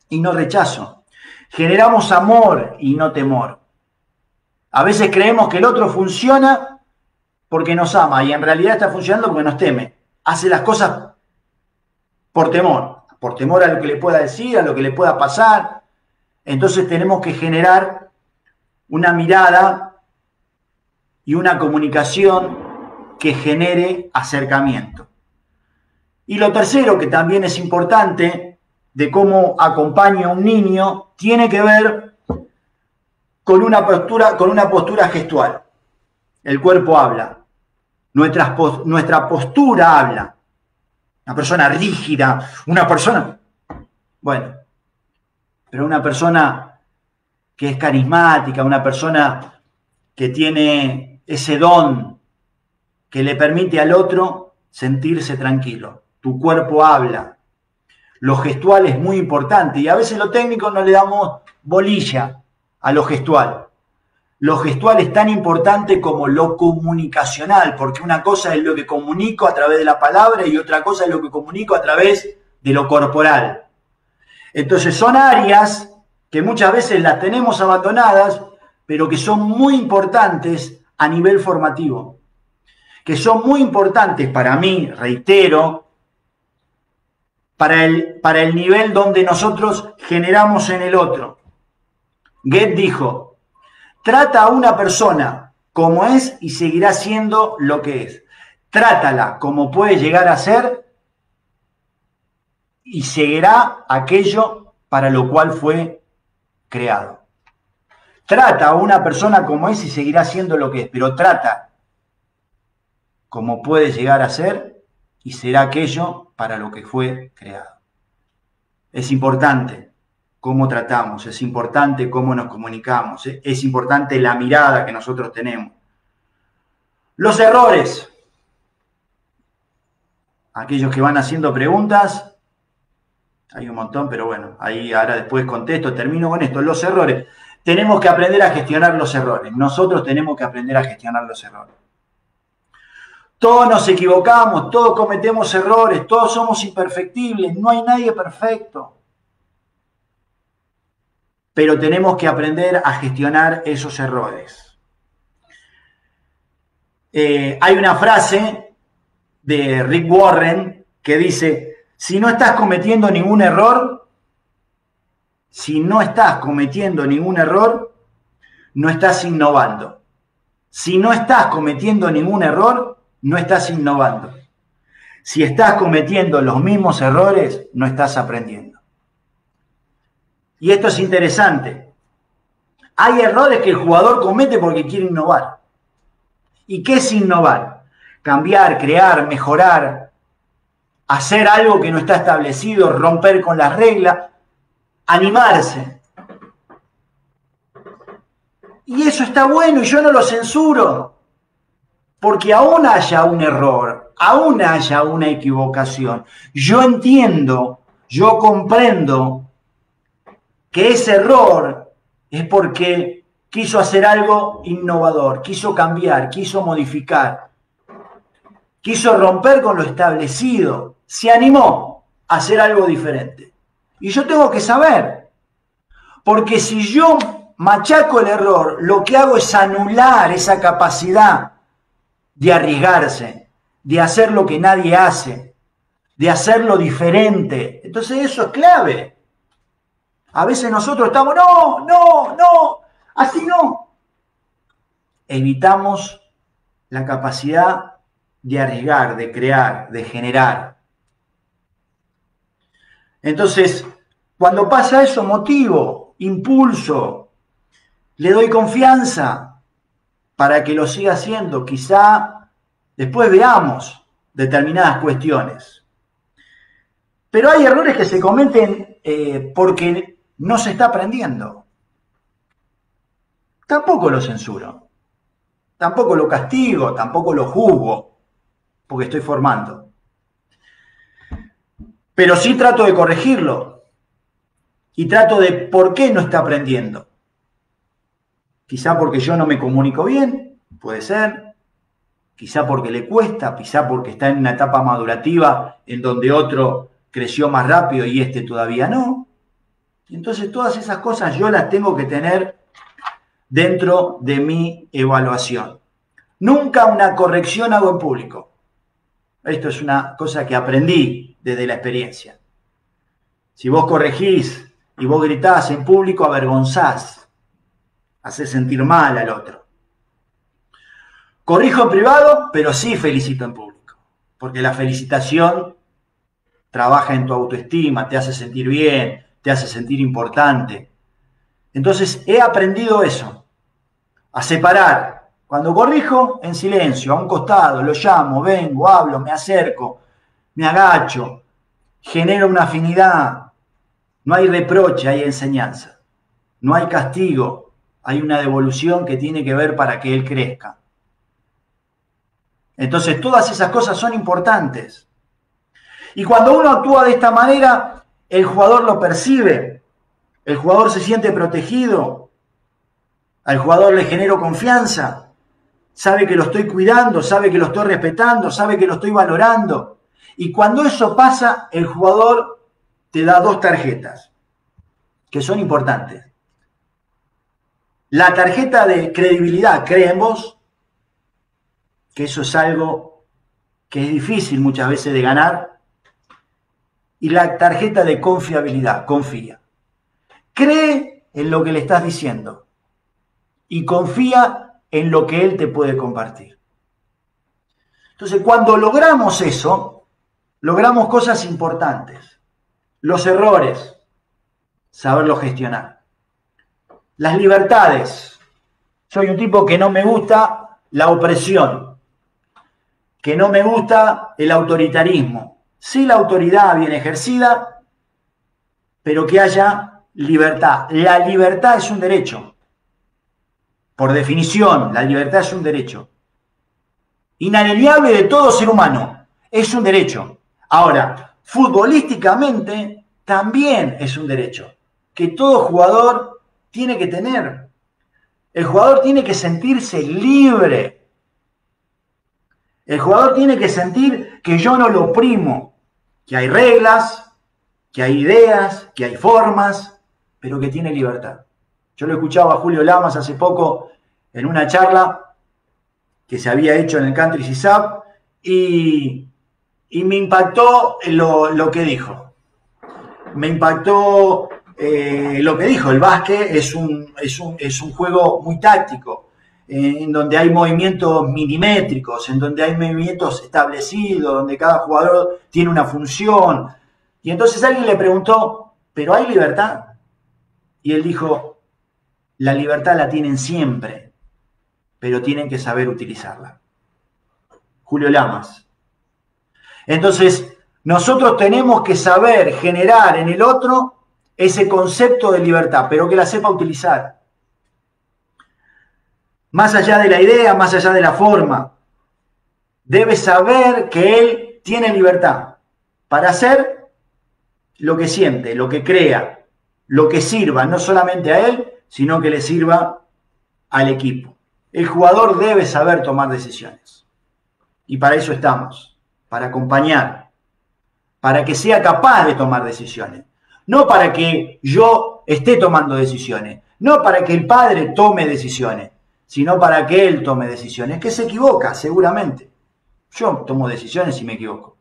y no rechazo. Generamos amor y no temor. A veces creemos que el otro funciona porque nos ama y en realidad está funcionando porque nos teme. Hace las cosas por temor a lo que le pueda decir, a lo que le pueda pasar. Entonces tenemos que generar una mirada y una comunicación que genere acercamiento. Y lo tercero, que también es importante, de cómo acompaña a un niño, tiene que ver con una postura gestual. El cuerpo habla, nuestra postura habla. Una persona rígida, una persona, bueno, pero una persona que es carismática, una persona que tiene ese don que le permite al otro sentirse tranquilo. Tu cuerpo habla. Lo gestual es muy importante y a veces lo técnico no le damos bolilla a lo gestual. Lo gestual es tan importante como lo comunicacional, porque una cosa es lo que comunico a través de la palabra y otra cosa es lo que comunico a través de lo corporal. Entonces son áreas que muchas veces las tenemos abandonadas, pero que son muy importantes a nivel formativo, que son muy importantes para mí, reitero, para el nivel donde nosotros generamos en el otro. Goethe dijo, trata a una persona como es y seguirá siendo lo que es. Trátala como puede llegar a ser y seguirá aquello para lo cual fue creado. Trata a una persona como es y seguirá siendo lo que es, pero trata como puede llegar a ser y será aquello para lo que fue creado. Es importante cómo tratamos, es importante cómo nos comunicamos, es importante la mirada que nosotros tenemos. Los errores. Aquellos que van haciendo preguntas, hay un montón, pero bueno, ahí ahora después contesto, termino con esto. Los errores. Tenemos que aprender a gestionar los errores. Nosotros tenemos que aprender a gestionar los errores. Todos nos equivocamos, todos cometemos errores, todos somos imperfectibles, no hay nadie perfecto. Pero tenemos que aprender a gestionar esos errores. Hay una frase de Rick Warren que dice, si no estás cometiendo ningún error, no estás innovando. Si no estás cometiendo ningún error, no estás innovando. Si estás cometiendo los mismos errores, no estás aprendiendo. Y esto es interesante. Hay errores que el jugador comete porque quiere innovar. ¿Y qué es innovar? Cambiar, crear, mejorar, hacer algo que no está establecido, romper con las reglas, animarse. Y eso está bueno y yo no lo censuro. Porque aún haya un error, aún haya una equivocación, yo entiendo, yo comprendo que ese error es porque quiso hacer algo innovador, quiso cambiar, quiso modificar, quiso romper con lo establecido, se animó a hacer algo diferente. Y yo tengo que saber, porque si yo machaco el error, lo que hago es anular esa capacidad de arriesgarse, de hacer lo que nadie hace, de hacerlo diferente. Entonces eso es clave. A veces nosotros estamos, no, así no. Evitamos la capacidad de arriesgar, de crear, de generar. Entonces, cuando pasa eso, motivo, impulso, le doy confianza para que lo siga haciendo. Quizá después veamos determinadas cuestiones. Pero hay errores que se cometen porque no se está aprendiendo. Tampoco lo censuro, tampoco lo castigo, tampoco lo juzgo, porque estoy formando. Pero sí trato de corregirlo y trato de por qué no está aprendiendo. Quizá porque yo no me comunico bien, puede ser. Quizá porque le cuesta, quizá porque está en una etapa madurativa en donde otro creció más rápido y este todavía no. Entonces todas esas cosas yo las tengo que tener dentro de mi evaluación. Nunca una corrección hago en público. Esto es una cosa que aprendí desde la experiencia. Si vos corregís y vos gritás en público, avergonzás, hacés sentir mal al otro. Corrijo en privado, pero sí felicito en público, porque la felicitación trabaja en tu autoestima, te hace sentir bien, te hace sentir importante. Entonces he aprendido eso, a separar. Cuando corrijo, en silencio, a un costado, lo llamo, vengo, hablo, me acerco, me agacho, genero una afinidad. No hay reproche, hay enseñanza. No hay castigo, hay una devolución que tiene que ver para que él crezca. Entonces todas esas cosas son importantes. Y cuando uno actúa de esta manera, el jugador lo percibe, el jugador se siente protegido, al jugador le genero confianza, sabe que lo estoy cuidando, sabe que lo estoy respetando, sabe que lo estoy valorando. Y cuando eso pasa, el jugador te da dos tarjetas que son importantes. La tarjeta de credibilidad, cree en vos, que eso es algo que es difícil muchas veces de ganar. Y la tarjeta de confiabilidad, confía. Cree en lo que le estás diciendo y confía en lo que él te puede compartir. Entonces, cuando logramos eso, logramos cosas importantes. Los errores, saberlos gestionar. Las libertades. Soy un tipo que no me gusta la opresión, que no me gusta el autoritarismo. Sí, la autoridad bien ejercida, pero que haya libertad. La libertad es un derecho. Por definición, la libertad es un derecho. Inalienable de todo ser humano. Es un derecho. Ahora, futbolísticamente también es un derecho que todo jugador tiene que tener. El jugador tiene que sentirse libre. El jugador tiene que sentir que yo no lo oprimo, que hay reglas, que hay ideas, que hay formas, pero que tiene libertad. Yo lo escuchaba a Julio Lamas hace poco en una charla que se había hecho en el Country CISAP y me impactó lo que dijo. Me impactó lo que dijo. El básquet es un juego muy táctico, en donde hay movimientos milimétricos, en donde hay movimientos establecidos, donde cada jugador tiene una función. Y entonces alguien le preguntó, ¿pero hay libertad? Y él dijo, la libertad la tienen siempre, pero tienen que saber utilizarla. Julio Lamas. Entonces, nosotros tenemos que saber generar en el otro ese concepto de libertad, pero que la sepa utilizar. Más allá de la idea, más allá de la forma, debe saber que él tiene libertad para hacer lo que siente, lo que crea, lo que sirva no solamente a él, sino que le sirva al equipo. El jugador debe saber tomar decisiones. Y para eso estamos, para acompañar, para que sea capaz de tomar decisiones. No para que yo esté tomando decisiones, no para que el padre tome decisiones, sino para que él tome decisiones, que se equivoca seguramente. Yo tomo decisiones y me equivoco.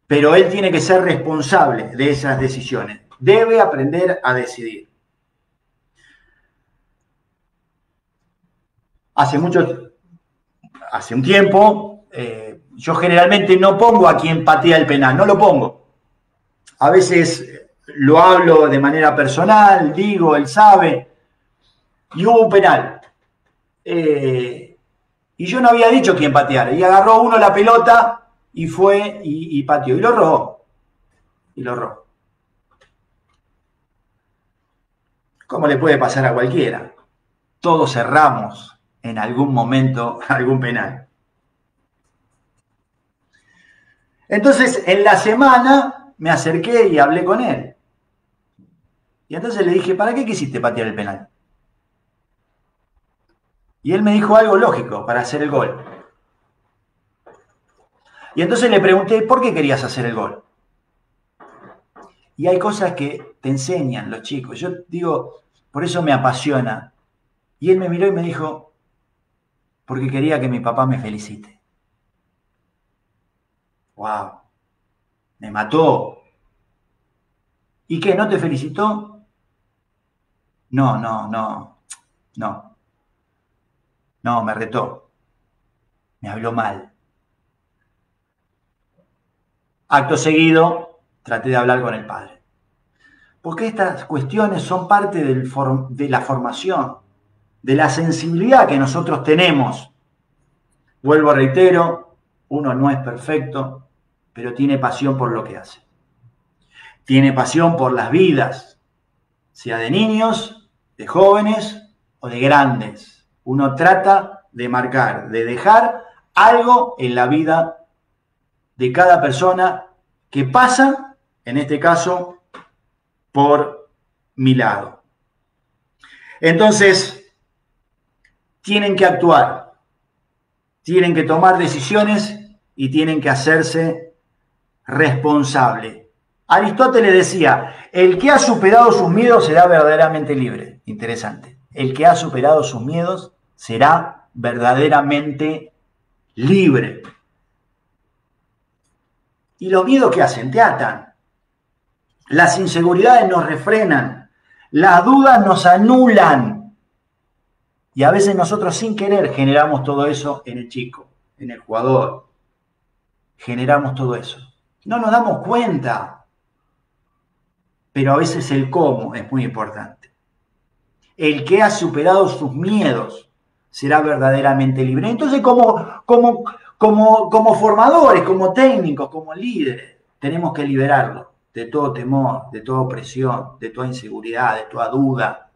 Pero él tiene que ser responsable de esas decisiones. Debe aprender a decidir. Hace un tiempo, yo generalmente no pongo a quien patea el penal, no lo pongo. A veces lo hablo de manera personal, digo, él sabe, y hubo un penal. Y yo no había dicho quién pateara, y agarró uno la pelota y fue y pateó, y lo robó. Y lo robó. ¿Cómo le puede pasar a cualquiera? Todos erramos en algún momento algún penal. Entonces, en la semana me acerqué y hablé con él. Y entonces le dije, ¿para qué quisiste patear el penal? Y él me dijo algo lógico, para hacer el gol. Y entonces le pregunté, ¿por qué querías hacer el gol? Y hay cosas que te enseñan los chicos. Yo digo, por eso me apasiona. Y él me miró y me dijo, porque quería que mi papá me felicite. ¡Wow! Me mató. ¿Y qué? ¿No te felicitó? No. No, me retó. Me habló mal. Acto seguido, traté de hablar con el padre. Porque estas cuestiones son parte de la formación, de la sensibilidad que nosotros tenemos. Vuelvo, reitero, uno no es perfecto, pero tiene pasión por lo que hace. Tiene pasión por las vidas, sea de niños, de jóvenes o de grandes. Uno trata de marcar, de dejar algo en la vida de cada persona que pasa, en este caso, por mi lado. Entonces, tienen que actuar, tienen que tomar decisiones y tienen que hacerse responsable. Aristóteles decía, el que ha superado sus miedos será verdaderamente libre. Interesante. El que ha superado sus miedos será verdaderamente libre. ¿Y los miedos qué hacen? Te atan. Las inseguridades nos refrenan. Las dudas nos anulan. Y a veces nosotros sin querer generamos todo eso en el chico, en el jugador. Generamos todo eso. No nos damos cuenta. Pero a veces el cómo es muy importante. El que ha superado sus miedos será verdaderamente libre. Entonces, como formadores, como técnicos, como líderes, tenemos que liberarlo de todo temor, de toda opresión, de toda inseguridad, de toda duda.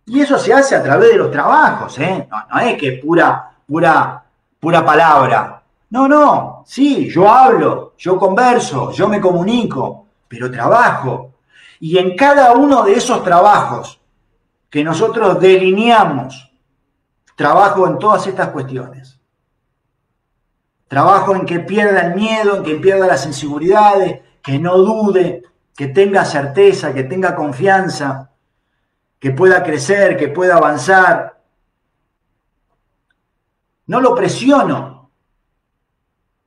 Y eso se hace a través de los trabajos, ¿eh? No es que pura palabra. No, sí, yo hablo, yo converso, yo me comunico, pero trabajo. Y en cada uno de esos trabajos que nosotros delineamos, trabajo en todas estas cuestiones. Trabajo en que pierda el miedo, en que pierda las inseguridades, que no dude, que tenga certeza, que tenga confianza, que pueda crecer, que pueda avanzar. No lo presiono,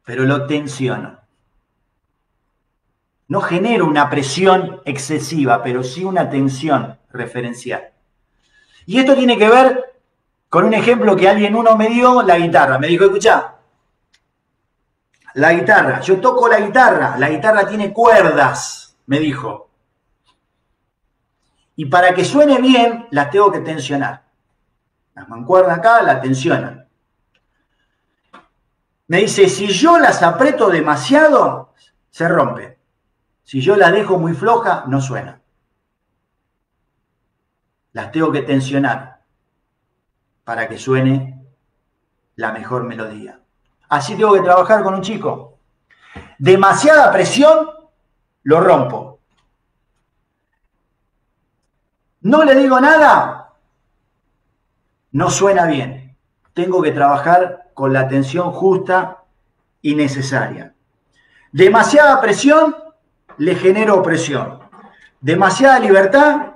pero lo tensiono. No genero una presión excesiva, pero sí una tensión referencial. Y esto tiene que ver con un ejemplo que uno me dio, la guitarra. Me dijo, escuchá, la guitarra, yo toco la guitarra tiene cuerdas, me dijo. Y para que suene bien, las tengo que tensionar. Las mancuernas acá las tensionan. Me dice, si yo las aprieto demasiado, se rompe. Si yo las dejo muy floja, no suena. Las tengo que tensionar. para que suene la mejor melodía. Así tengo que trabajar con un chico. Demasiada presión, lo rompo. No le digo nada, no suena bien. Tengo que trabajar con la tensión justa y necesaria. Demasiada presión, le genero opresión. Demasiada libertad,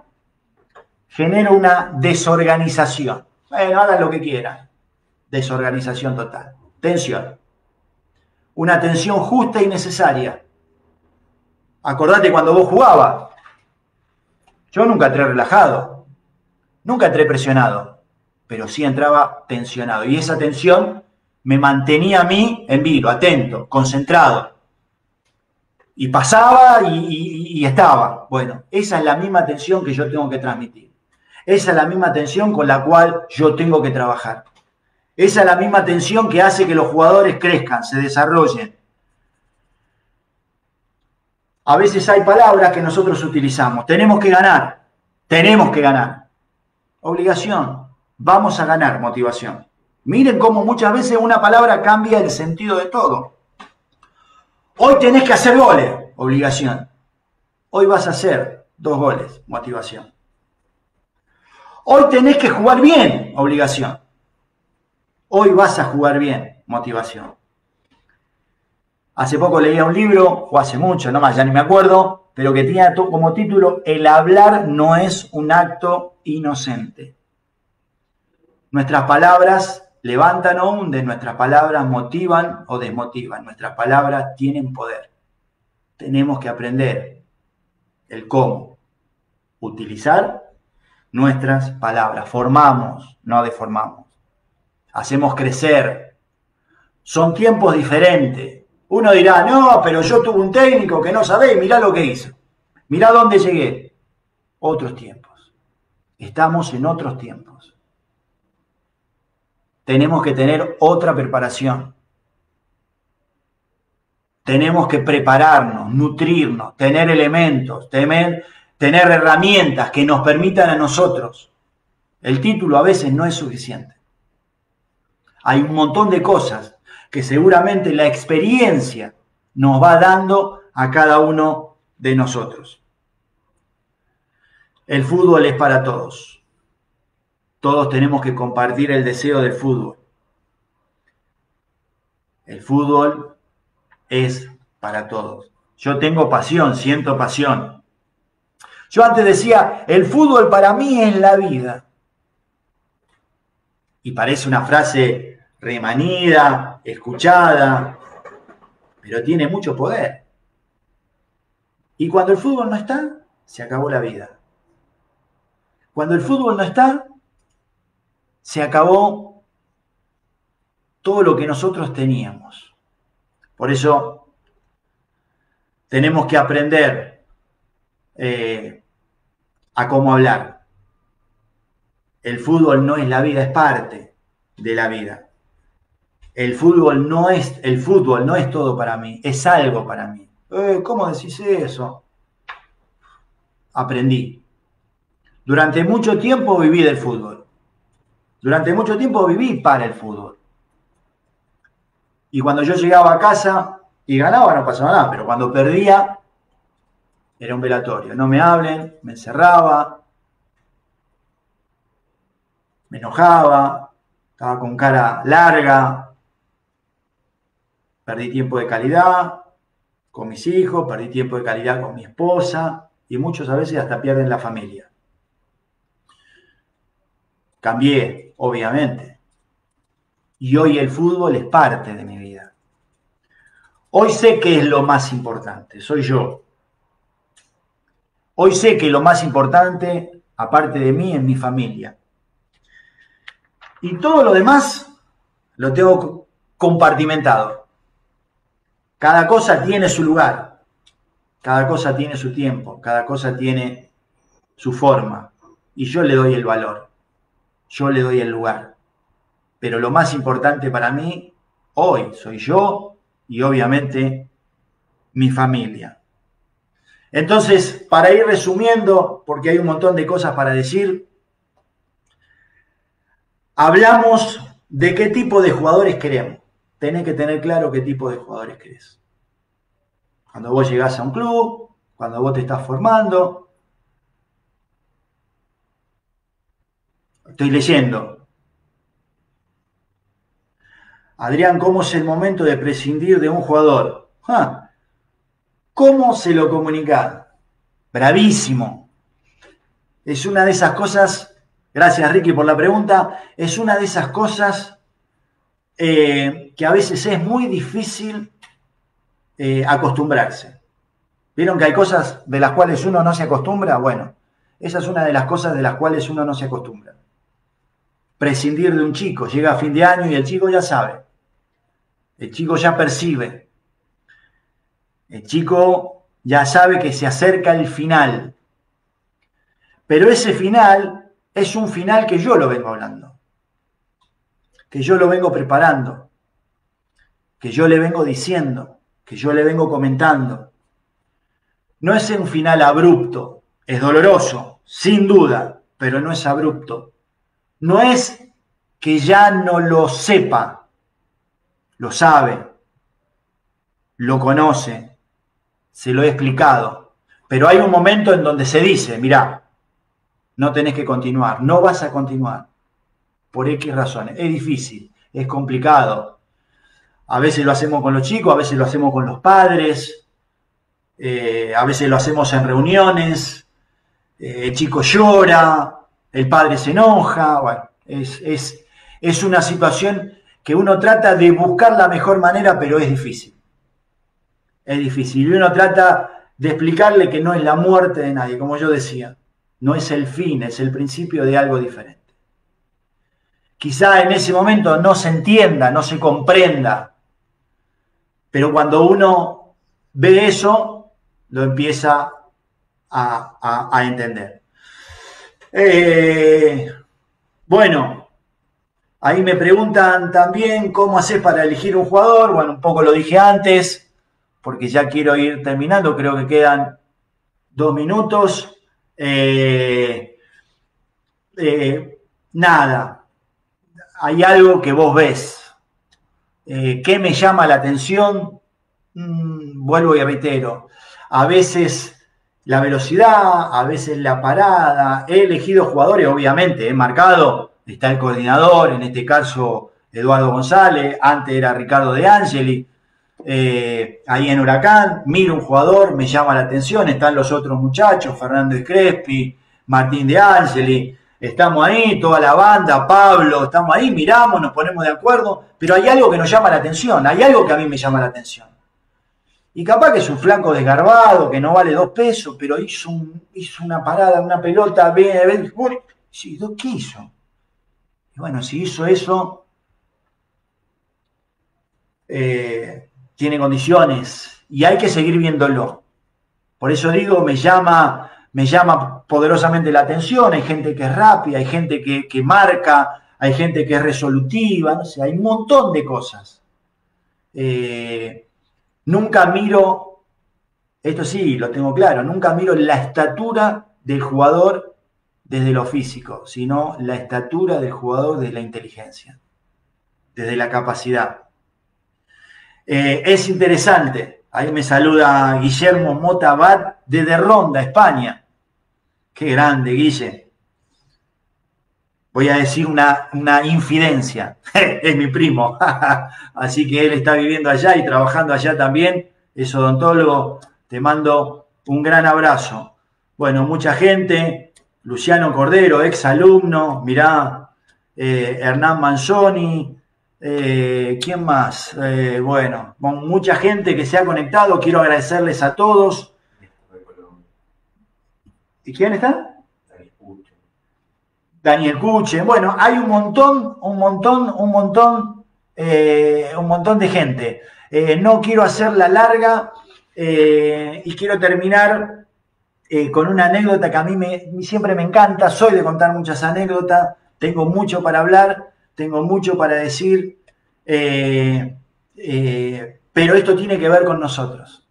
genero una desorganización. Bueno, hagan lo que quieran. Desorganización total. Tensión. Una tensión justa y necesaria. Acordate cuando vos jugabas. Yo nunca entré relajado. Nunca entré presionado. Pero sí entraba tensionado. Y esa tensión me mantenía a mí en vilo, atento, concentrado. Y pasaba y estaba. Bueno, esa es la misma tensión que yo tengo que transmitir. Esa es la misma tensión con la cual yo tengo que trabajar. Esa es la misma tensión que hace que los jugadores crezcan, se desarrollen. A veces hay palabras que nosotros utilizamos. Tenemos que ganar. Tenemos que ganar. Obligación. Vamos a ganar, motivación. Miren cómo muchas veces una palabra cambia el sentido de todo. Hoy tenés que hacer goles, obligación. Hoy vas a hacer 2 goles, motivación. Hoy tenés que jugar bien, obligación. Hoy vas a jugar bien, motivación. Hace poco leía un libro, o hace mucho, no más, ya ni me acuerdo, pero que tenía como título: El hablar no es un acto inocente. Nuestras palabras levantan o hunden, nuestras palabras motivan o desmotivan, nuestras palabras tienen poder. Tenemos que aprender el cómo utilizar nuestras palabras. Formamos, no deformamos. Hacemos crecer. Son tiempos diferentes. Uno dirá, no, pero yo tuve un técnico que no sabe, mirá lo que hizo. Mirá dónde llegué. Otros tiempos. Estamos en otros tiempos. Tenemos que tener otra preparación. Tenemos que prepararnos, nutrirnos, tener elementos, tener herramientas que nos permitan a nosotros. El título a veces no es suficiente. Hay un montón de cosas que seguramente la experiencia nos va dando a cada uno de nosotros. El fútbol es para todos. Todos tenemos que compartir el deseo del fútbol. El fútbol es para todos. Yo tengo pasión, siento pasión. Yo antes decía, el fútbol para mí es la vida. Y parece una frase remanida, escuchada, pero tiene mucho poder. Y cuando el fútbol no está, se acabó la vida. Cuando el fútbol no está, se acabó todo lo que nosotros teníamos. Por eso tenemos que aprender a cómo hablar. El fútbol no es la vida, es parte de la vida. El fútbol no es todo para mí, es algo para mí. ¿Cómo decís eso? Aprendí. Durante mucho tiempo viví del fútbol. Durante mucho tiempo viví para el fútbol. Y cuando yo llegaba a casa y ganaba no pasaba nada, pero cuando perdía era un velatorio. No me hablen, me encerraba, me enojaba, estaba con cara larga, perdí tiempo de calidad con mis hijos, perdí tiempo de calidad con mi esposa y muchos a veces hasta pierden la familia. Cambié, obviamente. Y hoy el fútbol es parte de mi vida. Hoy sé que es lo más importante, soy yo. Hoy sé que lo más importante, aparte de mí, es mi familia. Y todo lo demás lo tengo compartimentado. Cada cosa tiene su lugar, cada cosa tiene su tiempo, cada cosa tiene su forma. Y yo le doy el valor, yo le doy el lugar. Pero lo más importante para mí hoy soy yo y obviamente mi familia. Entonces, para ir resumiendo, porque hay un montón de cosas para decir, Hablamos de qué tipo de jugadores queremos. Tenés que tener claro qué tipo de jugadores querés. Cuando vos llegás a un club, cuando vos te estás formando. Estoy leyendo. Adrián, ¿cómo es el momento de prescindir de un jugador? ¿Cómo se lo comunicás? Bravísimo. Es una de esas cosas, gracias Ricky por la pregunta, es una de esas cosas que a veces es muy difícil acostumbrarse. ¿Vieron que hay cosas de las cuales uno no se acostumbra? Bueno, esa es una de las cosas de las cuales uno no se acostumbra. Prescindir de un chico, llega a fin de año y el chico ya sabe, el chico ya percibe, el chico ya sabe que se acerca el final. Pero ese final es un final que yo lo vengo hablando, que yo lo vengo preparando, que yo le vengo diciendo, que yo le vengo comentando. No es un final abrupto, es doloroso, sin duda, pero no es abrupto. No es que ya no lo sepa, lo sabe, lo conoce, se lo he explicado, pero hay un momento en donde se dice, mirá, no tenés que continuar, no vas a continuar, por X razones. Es difícil, es complicado. A veces lo hacemos con los chicos, a veces lo hacemos con los padres, a veces lo hacemos en reuniones, el chico llora, el padre se enoja, bueno, es una situación que uno trata de buscar la mejor manera, pero es difícil. Es difícil. Y uno trata de explicarle que no es la muerte de nadie, como yo decía. No es el fin, es el principio de algo diferente. Quizá en ese momento no se entienda, no se comprenda, pero cuando uno ve eso, lo empieza a entender. Bueno, ahí me preguntan también cómo haces para elegir un jugador. Bueno, un poco lo dije antes, porque ya quiero ir terminando, creo que quedan 2 minutos. Nada, hay algo que vos ves. ¿Qué me llama la atención? Vuelvo y reitero, a veces la velocidad, a veces la parada. He elegido jugadores, obviamente, he marcado, está el coordinador, en este caso Eduardo González, antes era Ricardo De Angeli, ahí en Huracán, miro un jugador, me llama la atención, están los otros muchachos, Fernando Crespi, Martín De Angeli, estamos ahí, toda la banda, Pablo, estamos ahí, miramos, nos ponemos de acuerdo, pero hay algo que nos llama la atención, hay algo que a mí me llama la atención. Y capaz que es un flaco desgarbado, que no vale 2 pesos, pero hizo una parada, una pelota, ¿qué hizo? Y bueno, si hizo eso, tiene condiciones y hay que seguir viéndolo. Por eso digo, me llama poderosamente la atención. Hay gente que es rápida, hay gente que marca, hay gente que es resolutiva, no sé, hay un montón de cosas. Nunca miro, esto sí, lo tengo claro, nunca miro la estatura del jugador desde lo físico, sino la estatura del jugador desde la inteligencia, desde la capacidad. Es interesante, ahí me saluda Guillermo Mota Abad desde Ronda, España. Qué grande, Guille. Voy a decir una infidencia, es mi primo, así que él está viviendo allá y trabajando allá también, es odontólogo, te mando un gran abrazo. Bueno, mucha gente, Luciano Cordero, ex alumno, mirá, Hernán Manzoni, ¿quién más? Bueno, mucha gente que se ha conectado, quiero agradecerles a todos. ¿Y quién está? Daniel Cuche, bueno, hay un montón de gente. No quiero hacerla larga y quiero terminar con una anécdota que a mí siempre me encanta. Soy de contar muchas anécdotas, tengo mucho para hablar, tengo mucho para decir, pero esto tiene que ver con nosotros,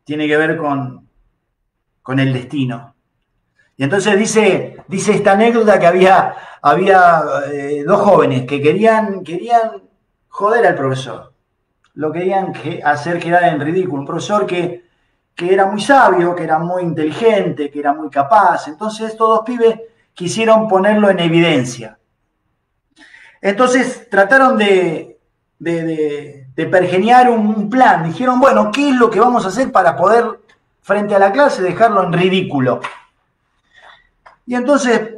tiene que ver con el destino. Y entonces dice esta anécdota que había dos jóvenes que querían joder al profesor. Lo querían hacer quedar en ridículo. Un profesor que era muy sabio, que era muy inteligente, que era muy capaz. Entonces estos dos pibes quisieron ponerlo en evidencia. Entonces trataron de pergeniar un plan. Dijeron, bueno, ¿qué es lo que vamos a hacer para poder, frente a la clase, dejarlo en ridículo? Y entonces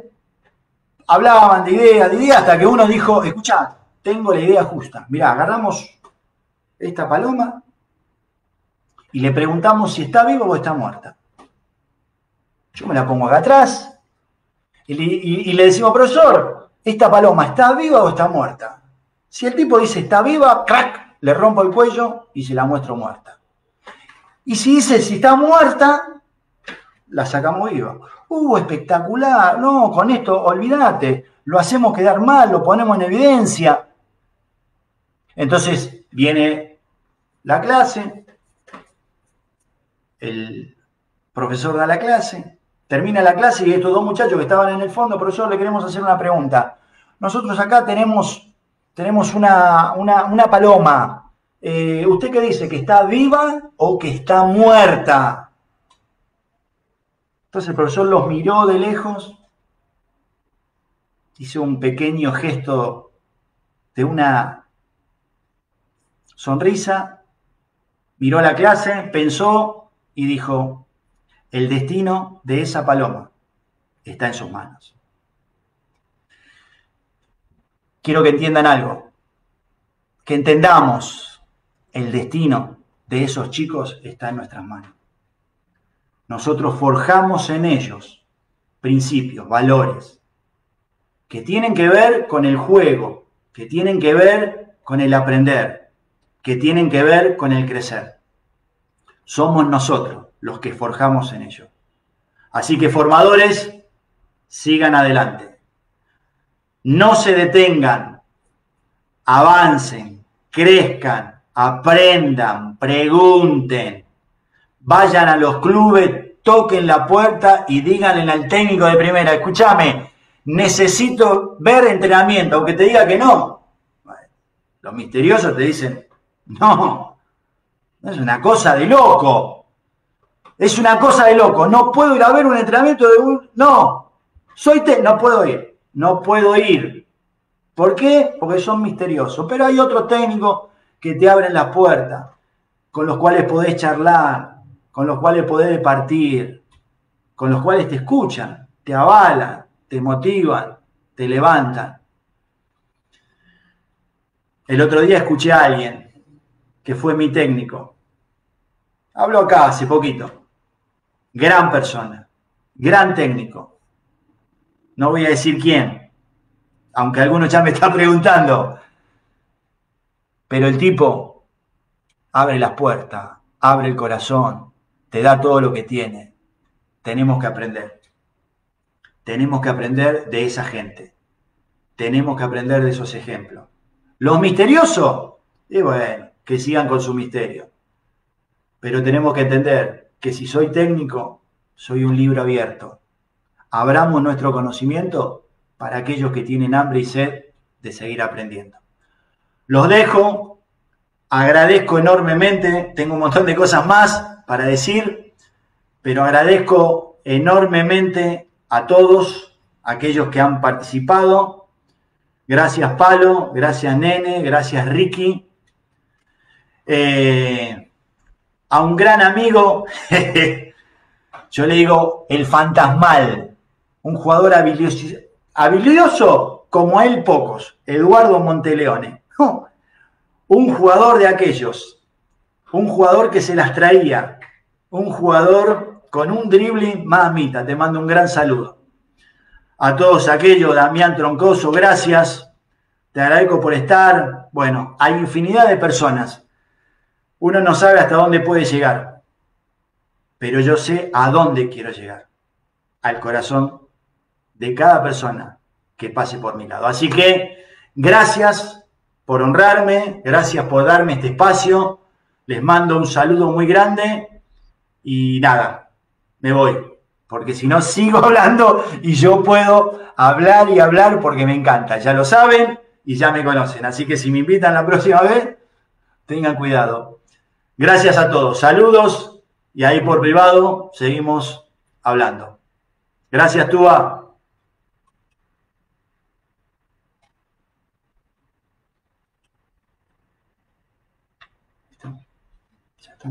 hablaban de idea, hasta que uno dijo, escuchá, tengo la idea justa. Mirá, agarramos esta paloma y le preguntamos si está viva o está muerta. Yo me la pongo acá atrás y le decimos, profesor, ¿esta paloma está viva o está muerta? Si el tipo dice está viva, ¡crack!, le rompo el cuello y se la muestro muerta. Y si dice si está muerta, la sacamos viva. Espectacular, no, con esto olvídate, lo hacemos quedar mal, lo ponemos en evidencia. Entonces viene la clase, el profesor da la clase, termina la clase y estos dos muchachos que estaban en el fondo, profesor, le queremos hacer una pregunta. Nosotros acá tenemos una paloma. ¿Usted qué dice? ¿Que está viva o que está muerta? Entonces el profesor los miró de lejos, hizo un pequeño gesto de una sonrisa, miró a la clase, pensó y dijo, el destino de esa paloma está en sus manos. Quiero que entiendan algo, que entendamos, el destino de esos chicos está en nuestras manos. Nosotros forjamos en ellos principios, valores, que tienen que ver con el juego, que tienen que ver con el aprender, que tienen que ver con el crecer. Somos nosotros los que forjamos en ellos. Así que formadores, sigan adelante. No se detengan, avancen, crezcan, aprendan, pregunten. Vayan a los clubes, toquen la puerta y díganle al técnico de primera, escúchame, necesito ver entrenamiento, aunque te diga que no. Los misteriosos te dicen, no, es una cosa de loco. Es una cosa de loco, no puedo ir a ver un entrenamiento de un... No, no puedo ir, no puedo ir. ¿Por qué? Porque son misteriosos. Pero hay otros técnicos que te abren las puertas, con los cuales podés charlar, con los cuales podés departir, con los cuales te escuchan, te avalan, te motivan, te levantan. El otro día escuché a alguien que fue mi técnico. Habló acá hace poquito. Gran persona, gran técnico. No voy a decir quién, aunque algunos ya me están preguntando. Pero el tipo abre las puertas, abre el corazón, te da todo lo que tiene. Tenemos que aprender. Tenemos que aprender de esa gente. Tenemos que aprender de esos ejemplos. Los misteriosos, y bueno, que sigan con su misterio. Pero tenemos que entender que si soy técnico, soy un libro abierto. Abramos nuestro conocimiento para aquellos que tienen hambre y sed de seguir aprendiendo. Los dejo. Agradezco enormemente. Tengo un montón de cosas más para decir, pero agradezco enormemente a todos aquellos que han participado. Gracias Palo, gracias Nene, gracias Ricky. A un gran amigo, yo le digo el fantasmal, un jugador habilidoso como él pocos, Eduardo Monteleone. Un jugador de aquellos, un jugador que se las traía, un jugador con un dribbling, mamita, te mando un gran saludo. A todos aquellos, Damián Troncoso, gracias, te agradezco por estar. Bueno, hay infinidad de personas. Uno no sabe hasta dónde puede llegar, pero yo sé a dónde quiero llegar, al corazón de cada persona que pase por mi lado. Así que, gracias por honrarme, gracias por darme este espacio, les mando un saludo muy grande y nada, me voy. porque si no sigo hablando y yo puedo hablar y hablar porque me encanta. Ya lo saben y ya me conocen. Así que si me invitan la próxima vez, tengan cuidado. Gracias a todos. Saludos y ahí por privado seguimos hablando. Gracias, Tuba. ¿Ya está?